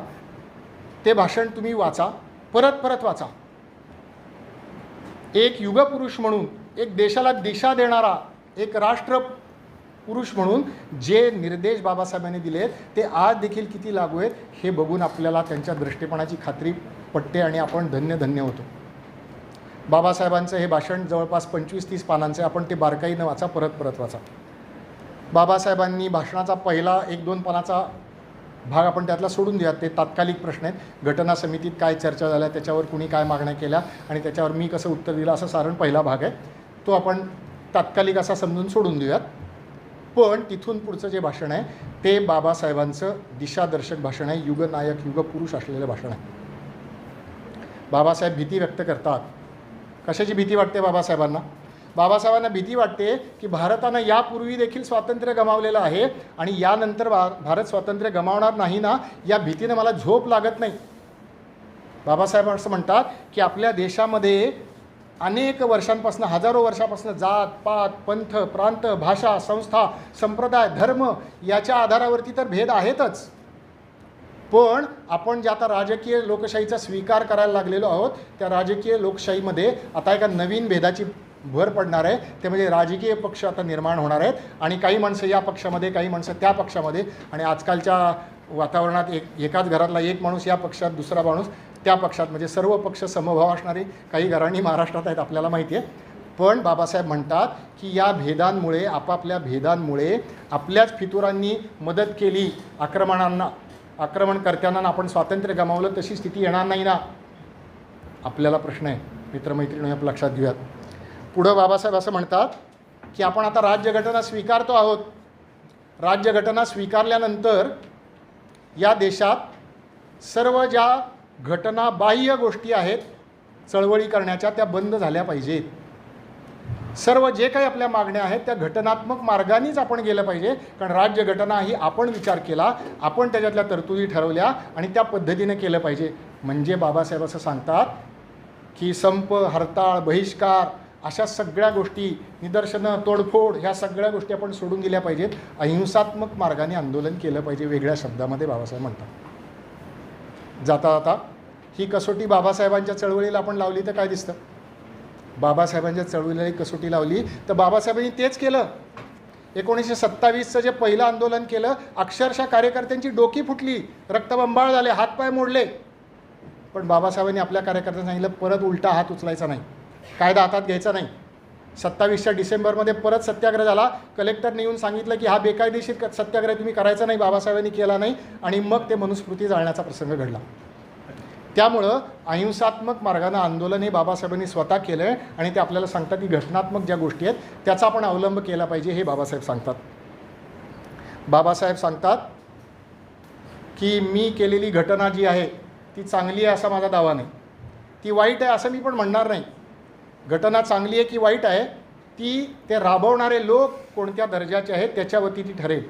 ते भाषण तुम्ही वाचा, परत वाचा. एक युगपुरुष म्हणून, एक देशाला दिशा देणारा, एक राष्ट्रपुरुष म्हणून जे निर्देश बाबासाहेबांनी दिलेत ते आज देखील किती लागू आहेत हे बघून आपल्याला त्यांच्या दृष्टीपणाची खात्री पटते आणि आपण धन्य होतो. बाबासाहेबांचं हे भाषण जवळपास 25-30 पानांचं आहे. आपण ते बारकाईनं वाचा, परत वाचा. बाबासाहेबांनी भाषणाचा पहिला 1-2 पानाचा भाग आपण त्यातला सोडून द्या, ते तात्कालिक प्रश्न आहेत. घटना समितीत काय चर्चा झाल्या, त्याच्यावर कुणी काय मागण्या केल्या आणि त्याच्यावर मी कसं उत्तर दिलं, असं साधारण पहिला भाग आहे. तो आपण तात्कालिक असा समजून सोडून देऊयात. पण तिथून पुढचं जे भाषण आहे ते बाबासाहेबांचं दिशादर्शक भाषण आहे, युगनायक युगपुरुष असलेलं भाषण आहे. बाबासाहेब भीती व्यक्त करतात. कशाची भीती वाटते बाबासाहेबांना? बाबासाहेबांना भीती वाटते की भारतानं यापूर्वी देखील स्वातंत्र्य गमावलेलं आहे आणि यानंतर भारत स्वातंत्र्य गमावणार नाही ना, या भीतीनं मला झोप लागत नाही. बाबासाहेब असं म्हणतात की आपल्या देशामध्ये अनेक वर्षांपासून, हजारो वर्षापासून जात पात पंथ प्रांत भाषा संस्था संप्रदाय धर्म याच्या आधारावरती तर भेद आहेतच, पण आपण जे आता राजकीय लोकशाहीचा स्वीकार करायला लागलेलो आहोत त्या राजकीय लोकशाहीमध्ये आता एका नवीन भेदाची भर पडणार आहे. ते म्हणजे राजकीय पक्ष आता निर्माण होणार आहेत आणि काही माणसं या पक्षामध्ये, काही माणसं त्या पक्षामध्ये. आणि आजकालच्या वातावरणात एकाच घरातला एक माणूस या पक्षात, दुसरा माणूस त्या पक्षात, म्हणजे सर्व पक्ष समभाव असणारी काही घराणी महाराष्ट्रात आहेत, आपल्याला माहिती आहे. पण बाबासाहेब म्हणतात की या भेदांमुळे, आपापल्या भेदांमुळे आपल्याच फितुरांनी मदत केली आक्रमणकर्त्यांना, आपण स्वातंत्र्य गमावलं, तशी स्थिती येणार नाही ना. आपल्याला प्रश्न आहे मित्रमैत्रिणी, आपण लक्षात घेऊयात. पुढं बाबासाहेब असं म्हणतात की आपण आता राज्यघटना स्वीकारतो आहोत. राज्यघटना स्वीकारल्यानंतर या देशात सर्व ज्या घटनाबाह्य गोष्टी आहेत चळवळी करण्याच्या त्या बंद झाल्या पाहिजेत. सर्व जे काही आपल्या मागण्या आहेत त्या घटनात्मक मार्गानेच आपण गेलं पाहिजे, कारण राज्यघटना ही आपण विचार केला, आपण त्याच्यातल्या तरतुदी ठरवल्या आणि त्या पद्धतीने केलं पाहिजे. म्हणजे बाबासाहेब असं सांगतात की संप, हरताळ, बहिष्कार अशा सगळ्या गोष्टी, निदर्शनं, तोडफोड ह्या सगळ्या गोष्टी आपण सोडून दिल्या पाहिजेत. अहिंसात्मक मार्गाने आंदोलन केलं पाहिजे, वेगळ्या शब्दामध्ये बाबासाहेब म्हणतात. जाता जाता ही कसोटी बाबासाहेबांच्या चळवळीला आपण लावली तर काय दिसतं? बाबासाहेबांच्या चळवळीला कसोटी लावली तर बाबासाहेबांनी तेच केलं. 1927चं जे पहिलं आंदोलन केलं, अक्षरशः कार्यकर्त्यांची डोकी फुटली, रक्तबंबाळ झाले, हातपाय मोडले. पण बाबासाहेबांनी आपल्या कार्यकर्त्यांना सांगितलं परत उलटा हात उचलायचा नाही, कायदा हातात घ्यायचा नाही. 27 डिसेंबरमध्ये परत सत्याग्रह झाला. कलेक्टरने येऊन सांगितलं की हा बेकायदेशीर सत्याग्रह तुम्ही करायचा नाही. बाबासाहेबांनी केला नाही आणि मग ते मनुस्मृती जाळण्याचा प्रसंग घडला. त्यामुळं अहिंसात्मक मार्गानं आंदोलन हे बाबासाहेबांनी स्वतः केलं आहे आणि ते आपल्याला सांगतात की घटनात्मक ज्या गोष्टी आहेत त्याचा आपण अवलंब केला पाहिजे, हे बाबासाहेब सांगतात. बाबासाहेब सांगतात की मी केलेली घटना जी आहे ती चांगली आहे असा माझा दावा नाही, ती वाईट आहे असं मी पण म्हणणार नाही. घटना चांगली आहे की वाईट आहे ते राबवणारे लोक कोणत्या दर्जाचे आहेत त्याच्यावरती ती ठरेल.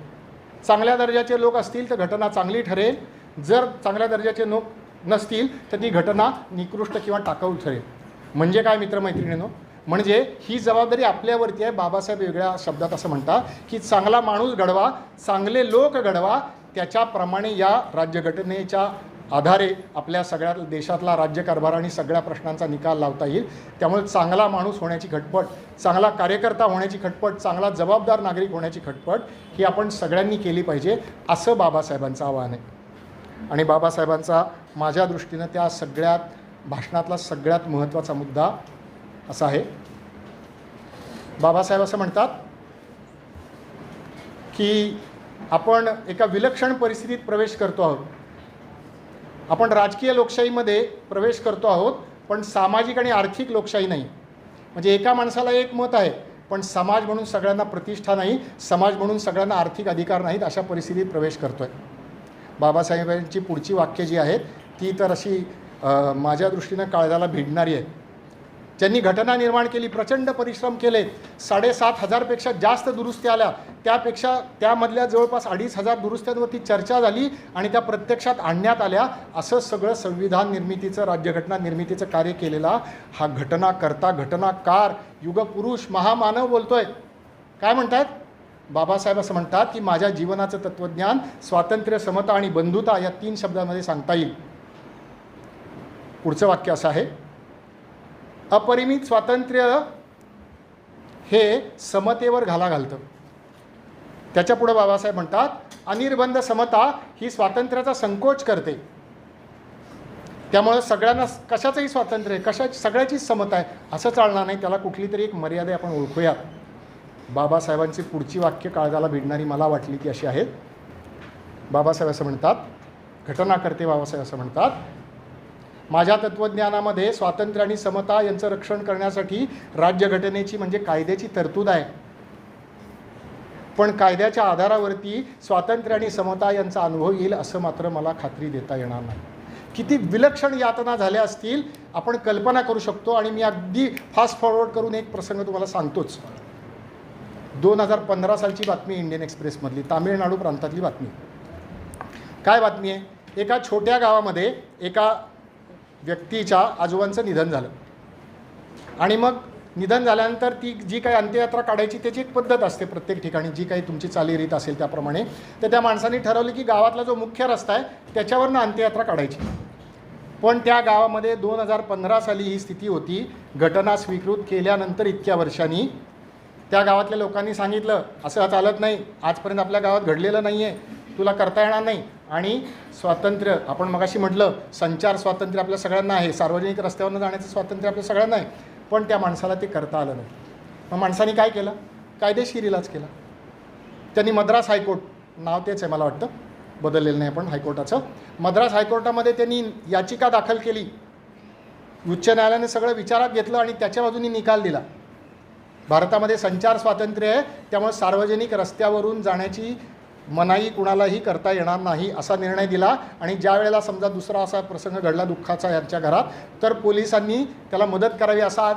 चांगल्या दर्जाचे लोक असतील तर घटना चांगली ठरेल, जर चांगल्या दर्जाचे लोक नसतील तर ती घटना निकृष्ट किंवा टाकाऊ ठरेल. म्हणजे काय मित्रमैत्रिणींनो, म्हणजे ही जबाबदारी आपल्यावरती आहे. बाबासाहेब वेगळ्या शब्दात असं म्हणतात की चांगला माणूस घडवा, चांगले लोक घडवा, त्याच्याप्रमाणे या राज्यघटनेच्या आधारे आपल्या सगळ्या देशातला राज्यकारभार आणि सगळ्या प्रश्नांचा निकाल लावता येईल. त्यामुळे चांगला माणूस होण्याची खटपट, चांगला कार्यकर्ता होण्याची खटपट, चांगला जबाबदार नागरिक होण्याची खटपट ही आपण सगळ्यांनी केली पाहिजे, असं बाबासाहेबांचं आव्हान आहे. आणि बाबासाहेबांचा माझ्या दृष्टीनं त्या सगळ्यात भाषणातला सगळ्यात महत्त्वाचा मुद्दा असा आहे. बाबासाहेब असं म्हणतात की आपण एका विलक्षण परिस्थितीत प्रवेश करतो आहोत. आपण राजकीय लोकशाहीमध्ये प्रवेश करतो आहोत, पण सामाजिक आणि आर्थिक लोकशाही नाही. म्हणजे एका माणसाला एक मत आहे, पण समाज म्हणून सगळ्यांना प्रतिष्ठा नाही, समाज म्हणून सगळ्यांना आर्थिक अधिकार नाहीत, अशा परिस्थितीत प्रवेश करतो आहे. बाबासाहेबांची पुढची वाक्य जी आहेत ती तर अशी माझ्या दृष्टीनं काळजाला भिडणारी आहे. ज्यांनी घटना निर्माण केली, प्रचंड परिश्रम केले, 7,500पेक्षा जास्त दुरुस्त्या आल्या, त्यामधल्या जवळपास 2,500 दुरुस्त्यांवरती चर्चा झाली आणि त्या प्रत्यक्षात आणण्यात आल्या. असं सगळं संविधान निर्मितीचं, राज्यघटना निर्मितीचं कार्य केलेला हा घटनाकर्ता, घटनाकार, युगपुरुष, महामानव बोलतोय. काय म्हणतात बाबासाहेब? असं म्हणतात की माझ्या जीवनाचं तत्त्वज्ञान स्वातंत्र्य, समता आणि बंधुता या 3 शब्दांमध्ये सांगता येईल. पुढचं वाक्य असं आहे, अपरिमित स्वातंत्र्य हे समतेवर घाला घालतं. त्याच्या पुढे बाबासाहेब म्हणतात, अनिर्बंध समता ही स्वातंत्र्याचा संकोच करते. त्यामुळे सगळ्यांना कशाचंही स्वातंत्र्य आहे, सगळ्याचीच समता आहे असं चालणार नाही. त्याला कुठली तरी एक मर्यादा आपण ओळखूया. बाबासाहेबांची पुढची वाक्य काळजाला भिडणारी मला वाटली ती अशी आहेत. बाबासाहेब असं म्हणतात, घटनाकर्ते बाबासाहेब असं म्हणतात, माझ्या तत्त्वज्ञानामध्ये स्वातंत्र्य आणि समता यांचं रक्षण करण्यासाठी राज्यघटनेची म्हणजे कायद्याची तरतूद आहे. पण कायद्याच्या आधारावरती स्वातंत्र्य आणि समता यांचा अनुभव येईल असं मात्र मला खात्री देता येणार नाही. किती विलक्षण यातना झाल्या असतील आपण कल्पना करू शकतो. आणि मी अगदी फास्ट फॉरवर्ड करून एक प्रसंग तुम्हाला सांगतोच. 2015 सालची बातमी, इंडियन एक्सप्रेसमधली, तामिळनाडू प्रांतातली बातमी. काय बातमी आहे? एका छोट्या गावामध्ये एका व्यक्तीच्या आजोबांचं निधन झालं आणि मग निधन झाल्यानंतर ती जी काही अंत्ययात्रा काढायची त्याची एक पद्धत असते प्रत्येक ठिकाणी, जी काही तुमची चालीरीत असेल त्याप्रमाणे. तर त्या माणसाने ठरवलं की गावातला जो मुख्य रस्ता आहे त्याच्यावरनं अंत्ययात्रा काढायची. पण त्या गावामध्ये 2015 साली ही स्थिती होती. घटना स्वीकृत केल्यानंतर इतक्या वर्षांनी त्या गावातल्या लोकांनी सांगितलं, असं चालत नाही, आजपर्यंत आपल्या गावात घडलेलं नाही आहे, तुला करता येणार नाही. आणि स्वातंत्र्य, आपण मगाशी म्हटलं संचार स्वातंत्र्य आपल्या सगळ्यांना आहे, सार्वजनिक रस्त्यावरनं जाण्याचं स्वातंत्र्य आपल्या सगळ्यांना आहे, पण त्या माणसाला ते करता आलं नाही. मग माणसाने काय केलं? कायदेशीर इलाज केला. त्यांनी मद्रास हायकोर्ट, नाव तेच आहे मला वाटतं, बदललेलं नाही पण हायकोर्टाचं, मद्रास हायकोर्टामध्ये त्यांनी याचिका दाखल केली. उच्च न्यायालयाने सगळं विचारात घेतलं आणि त्याच्या बाजूने निकाल दिला. भारतामध्ये संचार स्वातंत्र्य आहे, त्यामुळे सार्वजनिक रस्त्यावरून जाण्याची मनाई कुणालाही करता येणार नाही असा निर्णय दिला. आणि ज्या वेळेला समजा दुसरा असा प्रसंग घडला दुःखाचा यांच्या घरात, तर पोलिसांनी त्याला मदत करावी असा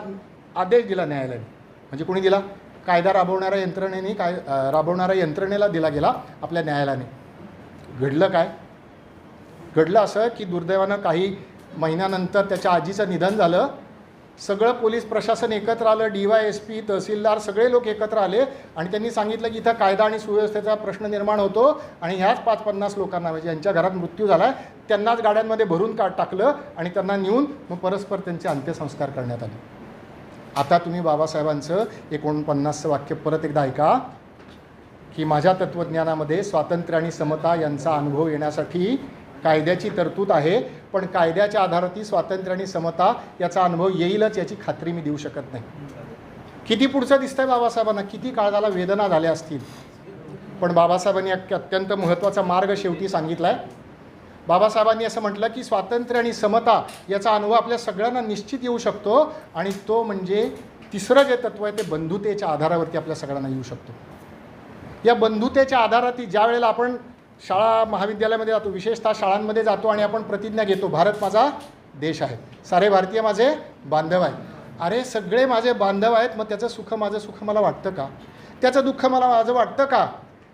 आदेश दिला न्यायालयाने. म्हणजे कोणी दिला? कायदा राबवणाऱ्या यंत्रणेला दिला गेला आपल्या न्यायालयाने. घडलं काय? घडलं असं की दुर्दैवानं काही महिन्यानंतर त्याच्या आजीचं निधन झालं. सगळं पोलीस प्रशासन एकत्र आलं, DYSP, तहसीलदार, सगळे लोक एकत्र आले आणि त्यांनी सांगितलं की इथं कायदा आणि सुव्यवस्थेचा प्रश्न निर्माण होतो आणि ह्याच 5-50 लोकांना, म्हणजे ज्यांच्या घरात मृत्यू झाला आहे त्यांनाच गाड्यांमध्ये भरून टाकलं आणि त्यांना नेऊन मग परस्पर त्यांचे अंत्यसंस्कार करण्यात आले. आता तुम्ही बाबासाहेबांचं 49 वाक्य परत एकदा ऐका की माझ्या तत्त्वज्ञानामध्ये स्वातंत्र्य आणि समता यांचा अनुभव येण्यासाठी कायद्याची तरतूद आहे, पण कायद्याच्या आधारावरती स्वातंत्र्य आणि समता याचा अनुभव येईलच याची खात्री मी देऊ शकत नाही. किती पुढचं दिसतंय बाबासाहेबांना, किती काळजाला वेदना झाल्या असतील. पण बाबासाहेबांनी अत्यंत महत्त्वाचा मार्ग शेवटी सांगितला आहे. बाबासाहेबांनी असं म्हटलं की स्वातंत्र्य आणि समता याचा अनुभव आपल्या सगळ्यांना निश्चित येऊ शकतो आणि तो म्हणजे तिसरं जे तत्त्व आहे ते बंधुतेच्या आधारावरती आपल्या सगळ्यांना येऊ शकतो. या बंधुतेच्या आधारात ज्या वेळेला आपण शाळा महाविद्यालयामध्ये जातो, विशेषतः शाळांमध्ये जातो आणि आपण प्रतिज्ञा घेतो, भारत माझा देश आहे, सारे भारतीय माझे बांधव आहेत. अरे सगळे माझे बांधव आहेत, मग त्याचं सुख माझं सुख मला वाटतं का? त्याचं दुःख मला माझं वाटतं का?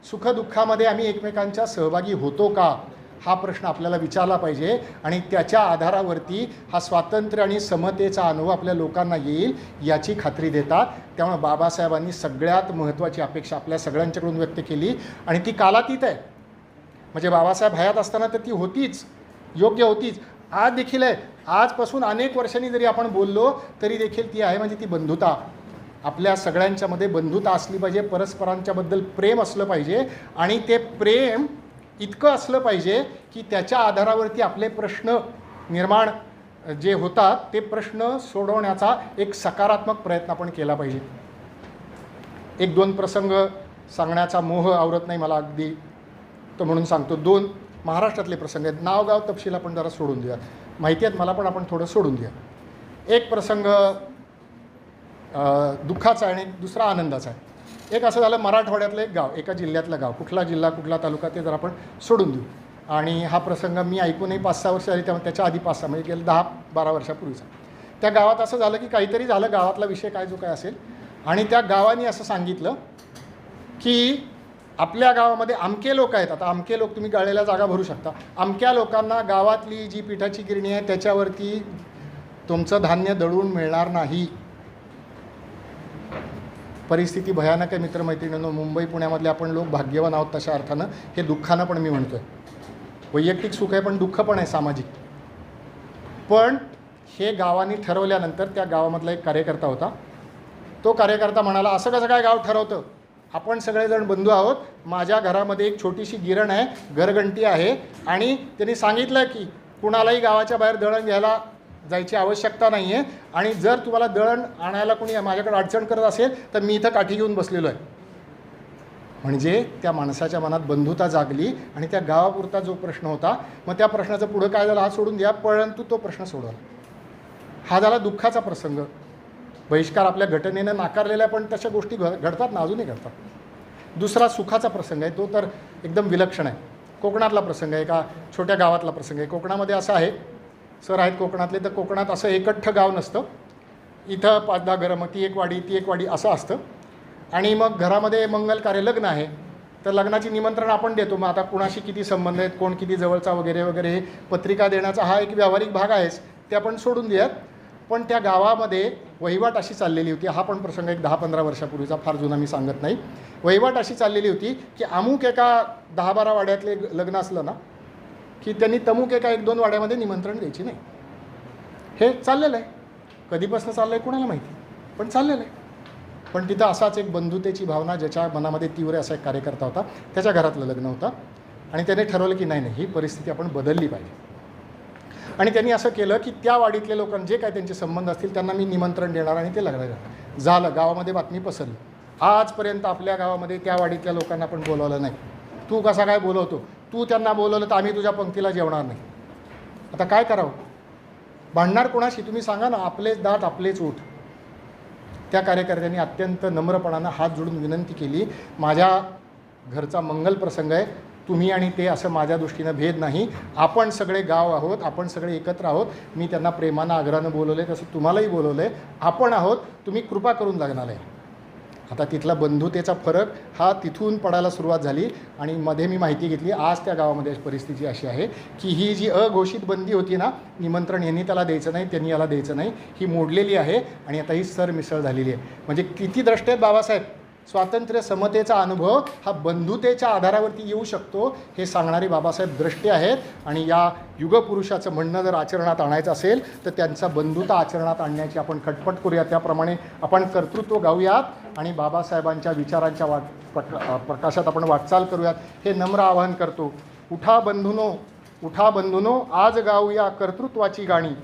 सुखदुःखामध्ये आम्ही एकमेकांच्या सहभागी होतो का? हा प्रश्न आपल्याला विचारला पाहिजे आणि त्याच्या आधारावरती हा स्वातंत्र्य आणि समतेचा अनुभव आपल्या लोकांना येईल याची खात्री देतात. त्यामुळे बाबासाहेबांनी सगळ्यात महत्त्वाची अपेक्षा आपल्या सगळ्यांच्याकडून व्यक्त केली आणि ती कालातीत आहे. म्हणजे बाबासाहेब हयात असताना तर ती होतीच, योग्य होतीच, आज देखील आहे. आजपासून अनेक वर्षांनी जरी आपण बोललो तरी देखील ती आहे. म्हणजे ती बंधुता, आपल्या सगळ्यांच्यामध्ये बंधुता असली पाहिजे, परस्परांच्याबद्दल प्रेम असलं पाहिजे आणि ते प्रेम इतकं असलं पाहिजे की त्याच्या आधारावरती आपले प्रश्न निर्माण जे होतात ते प्रश्न सोडवण्याचा एक सकारात्मक प्रयत्न आपण केला पाहिजे. एक दोन प्रसंग सांगण्याचा मोह आवरत नाही मला अगदी, तर म्हणून सांगतो. 2 महाराष्ट्रातले प्रसंग आहेत. नाव गाव तपशील आपण जरा सोडून देऊया, माहिती आहेत मला पण आपण थोडं सोडून देऊया. एक प्रसंग दुःखाचा आहे आणि दुसरा आनंदाचा आहे. एक असं झालं, मराठवाड्यातलं एक गाव, एका जिल्ह्यातलं गाव, कुठला जिल्हा कुठला तालुका ते जर आपण सोडून देऊ. आणि हा प्रसंग मी ऐकूनही 5-6 वर्ष झाली, त्यामुळे त्याच्या आधी 5-6 म्हणजे गेलं 10-12 वर्षापूर्वीचा. त्या गावात असं झालं की काहीतरी झालं, गावातला विषय काय जो काय असेल, आणि त्या गावाने असं सांगितलं की आपल्या गावामध्ये अमके लोक आहेत. आता अमके लोक तुम्ही गाळलेल्या जागा भरू शकता. अमक्या लोकांना गावातली जी पिठाची गिरणी आहे त्याच्यावरती तुमचं धान्य दळून मिळणार नाही. परिस्थिती भयानक आहे मित्रमैत्रिणींनो. मुंबई पुण्यामधले आपण लोक भाग्यवान आहोत तशा अर्थानं, हे दुःखानं पण मी म्हणतो आहे. वैयक्तिक सुख आहे पण दुःख पण आहे सामाजिक. पण हे गावाने ठरवल्यानंतर त्या गावामधला एक कार्यकर्ता होता. तो कार्यकर्ता म्हणाला, असं कसं काय गाव ठरवतं, आपण सगळेजण बंधू आहोत, माझ्या घरामध्ये एक छोटीशी गिरण आहे, घरघंटी आहे, आणि त्यांनी सांगितलं की कुणालाही गावाच्या बाहेर दळण घ्यायला जायची आवश्यकता नाही आहे, आणि जर तुम्हाला दळण आणायला कोणी माझ्याकडे अडचण करत असेल तर मी इथं काठी घेऊन बसलेलो आहे. म्हणजे त्या माणसाच्या मनात बंधुता जागली आणि त्या गावापुरता जो प्रश्न होता, मग त्या प्रश्नाचं पुढं काय झालं हा सोडून द्या, परंतु तो प्रश्न सोडवला. हा झाला दुःखाचा प्रसंग. बहिष्कार आपल्या घटनेनं नाकारलेला आहे, पण तशा गोष्टी घडतात ना, अजूनही घडतात. दुसरा सुखाचा प्रसंग आहे, तो तर एकदम विलक्षण आहे. कोकणातला प्रसंग आहे, एका छोट्या गावातला प्रसंग आहे. कोकणामध्ये असं आहे, सर आहेत कोकणातले, तर कोकणात असं एकठ्ठ गाव नसतं. इथं 5-10 घरं, मग ती एक वाडी ती एक वाडी असं असतं. आणि मग घरामध्ये मंगल कार्य, लग्न आहे, तर लग्नाची निमंत्रण आपण देतो. मग आता कुणाशी किती संबंध आहेत, कोण किती जवळचा वगैरे वगैरे, हे पत्रिका देण्याचा हा एक व्यावहारिक भाग आहेच, ते आपण सोडून द्यात. पण त्या गावामध्ये वहिवाट अशी चाललेली होती, हा पण प्रसंग एक 10-15 वर्षापूर्वीचा, फार जुना मी सांगत नाही. वहिवाट अशी चाललेली होती की अमुक एका 10-12 वाड्यातले लग्न असलं ना की त्यांनी तमुक एका 1-2 वाड्यामध्ये निमंत्रण द्यायची नाही. हे चाललेलं आहे, कधीपासून चाललं आहे कुणाला माहिती, पण चाललेलं आहे. पण तिथं असाच एक बंधुतेची भावना, ज्याच्या मनामध्ये तीव्र असा एक कार्यकर्ता होता, त्याच्या घरातलं लग्न होतं, आणि त्याने ठरवलं की नाही ही परिस्थिती आपण बदलली पाहिजे. आणि त्यांनी असं केलं की त्या वाडीतले लोकांना जे काय त्यांचे संबंध असतील त्यांना मी निमंत्रण देणार आणि ते लग्न झालं. गावामध्ये बातमी पसरली. आजपर्यंत आपल्या गावामध्ये त्या वाडीतल्या लोकांना पण बोलवलं नाही. तू कसा काय बोलवतो, तू त्यांना बोलवलं तर आम्ही तुझ्या पंक्तीला जेवणार नाही. आता काय करावं, भांडणार कोणाशी तुम्ही सांगा ना, आपलेच दात आपलेच ओठ. त्या कार्यकर्त्यांनी अत्यंत नम्रपणानं हात जोडून विनंती केली, माझ्या घरचा मंगल प्रसंग आहे, तुम्ही आणि ते असं माझ्या दृष्टीनं भेद नाही, आपण सगळे गाव आहोत, आपण सगळे एकत्र आहोत. मी त्यांना प्रेमानं आग्रहानं बोलवलं आहे, तसं तुम्हालाही बोलवलं आहे, आपण आहोत, तुम्ही कृपा करून लग्नाला आहे. आता तिथला बंधुतेचा फरक हा तिथून पडायला सुरुवात झाली. आणि मध्ये मी माहिती घेतली, आज त्या गावामध्ये परिस्थिती अशी आहे की ही जी अघोषित बंदी होती ना, निमंत्रण यांनी त्याला द्यायचं नाही, त्यांनी याला द्यायचं नाही, ही मोडलेली आहे आणि आता ही सरमिसळ झालेली आहे. म्हणजे किती द्रष्टे आहेत बाबासाहेब, स्वातंत्र्य समतेचा अनुभव हा बंधुतेच्या आधारावरती येऊ शकतो हे सांगणारे बाबासाहेब द्रष्टे आहेत. आणि या युगपुरुषाचं म्हणणं जर आचरणात आणायचं असेल तर त्यांचा बंधुता आचरणात आणण्याची आपण खटपट करूया. त्याप्रमाणे आपण कर्तृत्व गाऊयात आणि बाबासाहेबांच्या विचारांच्या प्रकाशात आपण वाटचाल करूयात, हे नम्र आवाहन करतो. उठा बंधुनो, आज गाऊया कर्तृत्वाची गाणी,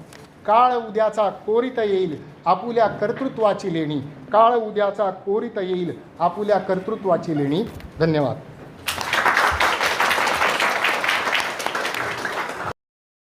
काळ उद्याचा कोरित येईल आपुल्या कर्तृत्वाची लेणी, काळ उद्याचा कोरित येईल आपुल्या कर्तृत्वाची लेणी. धन्यवाद.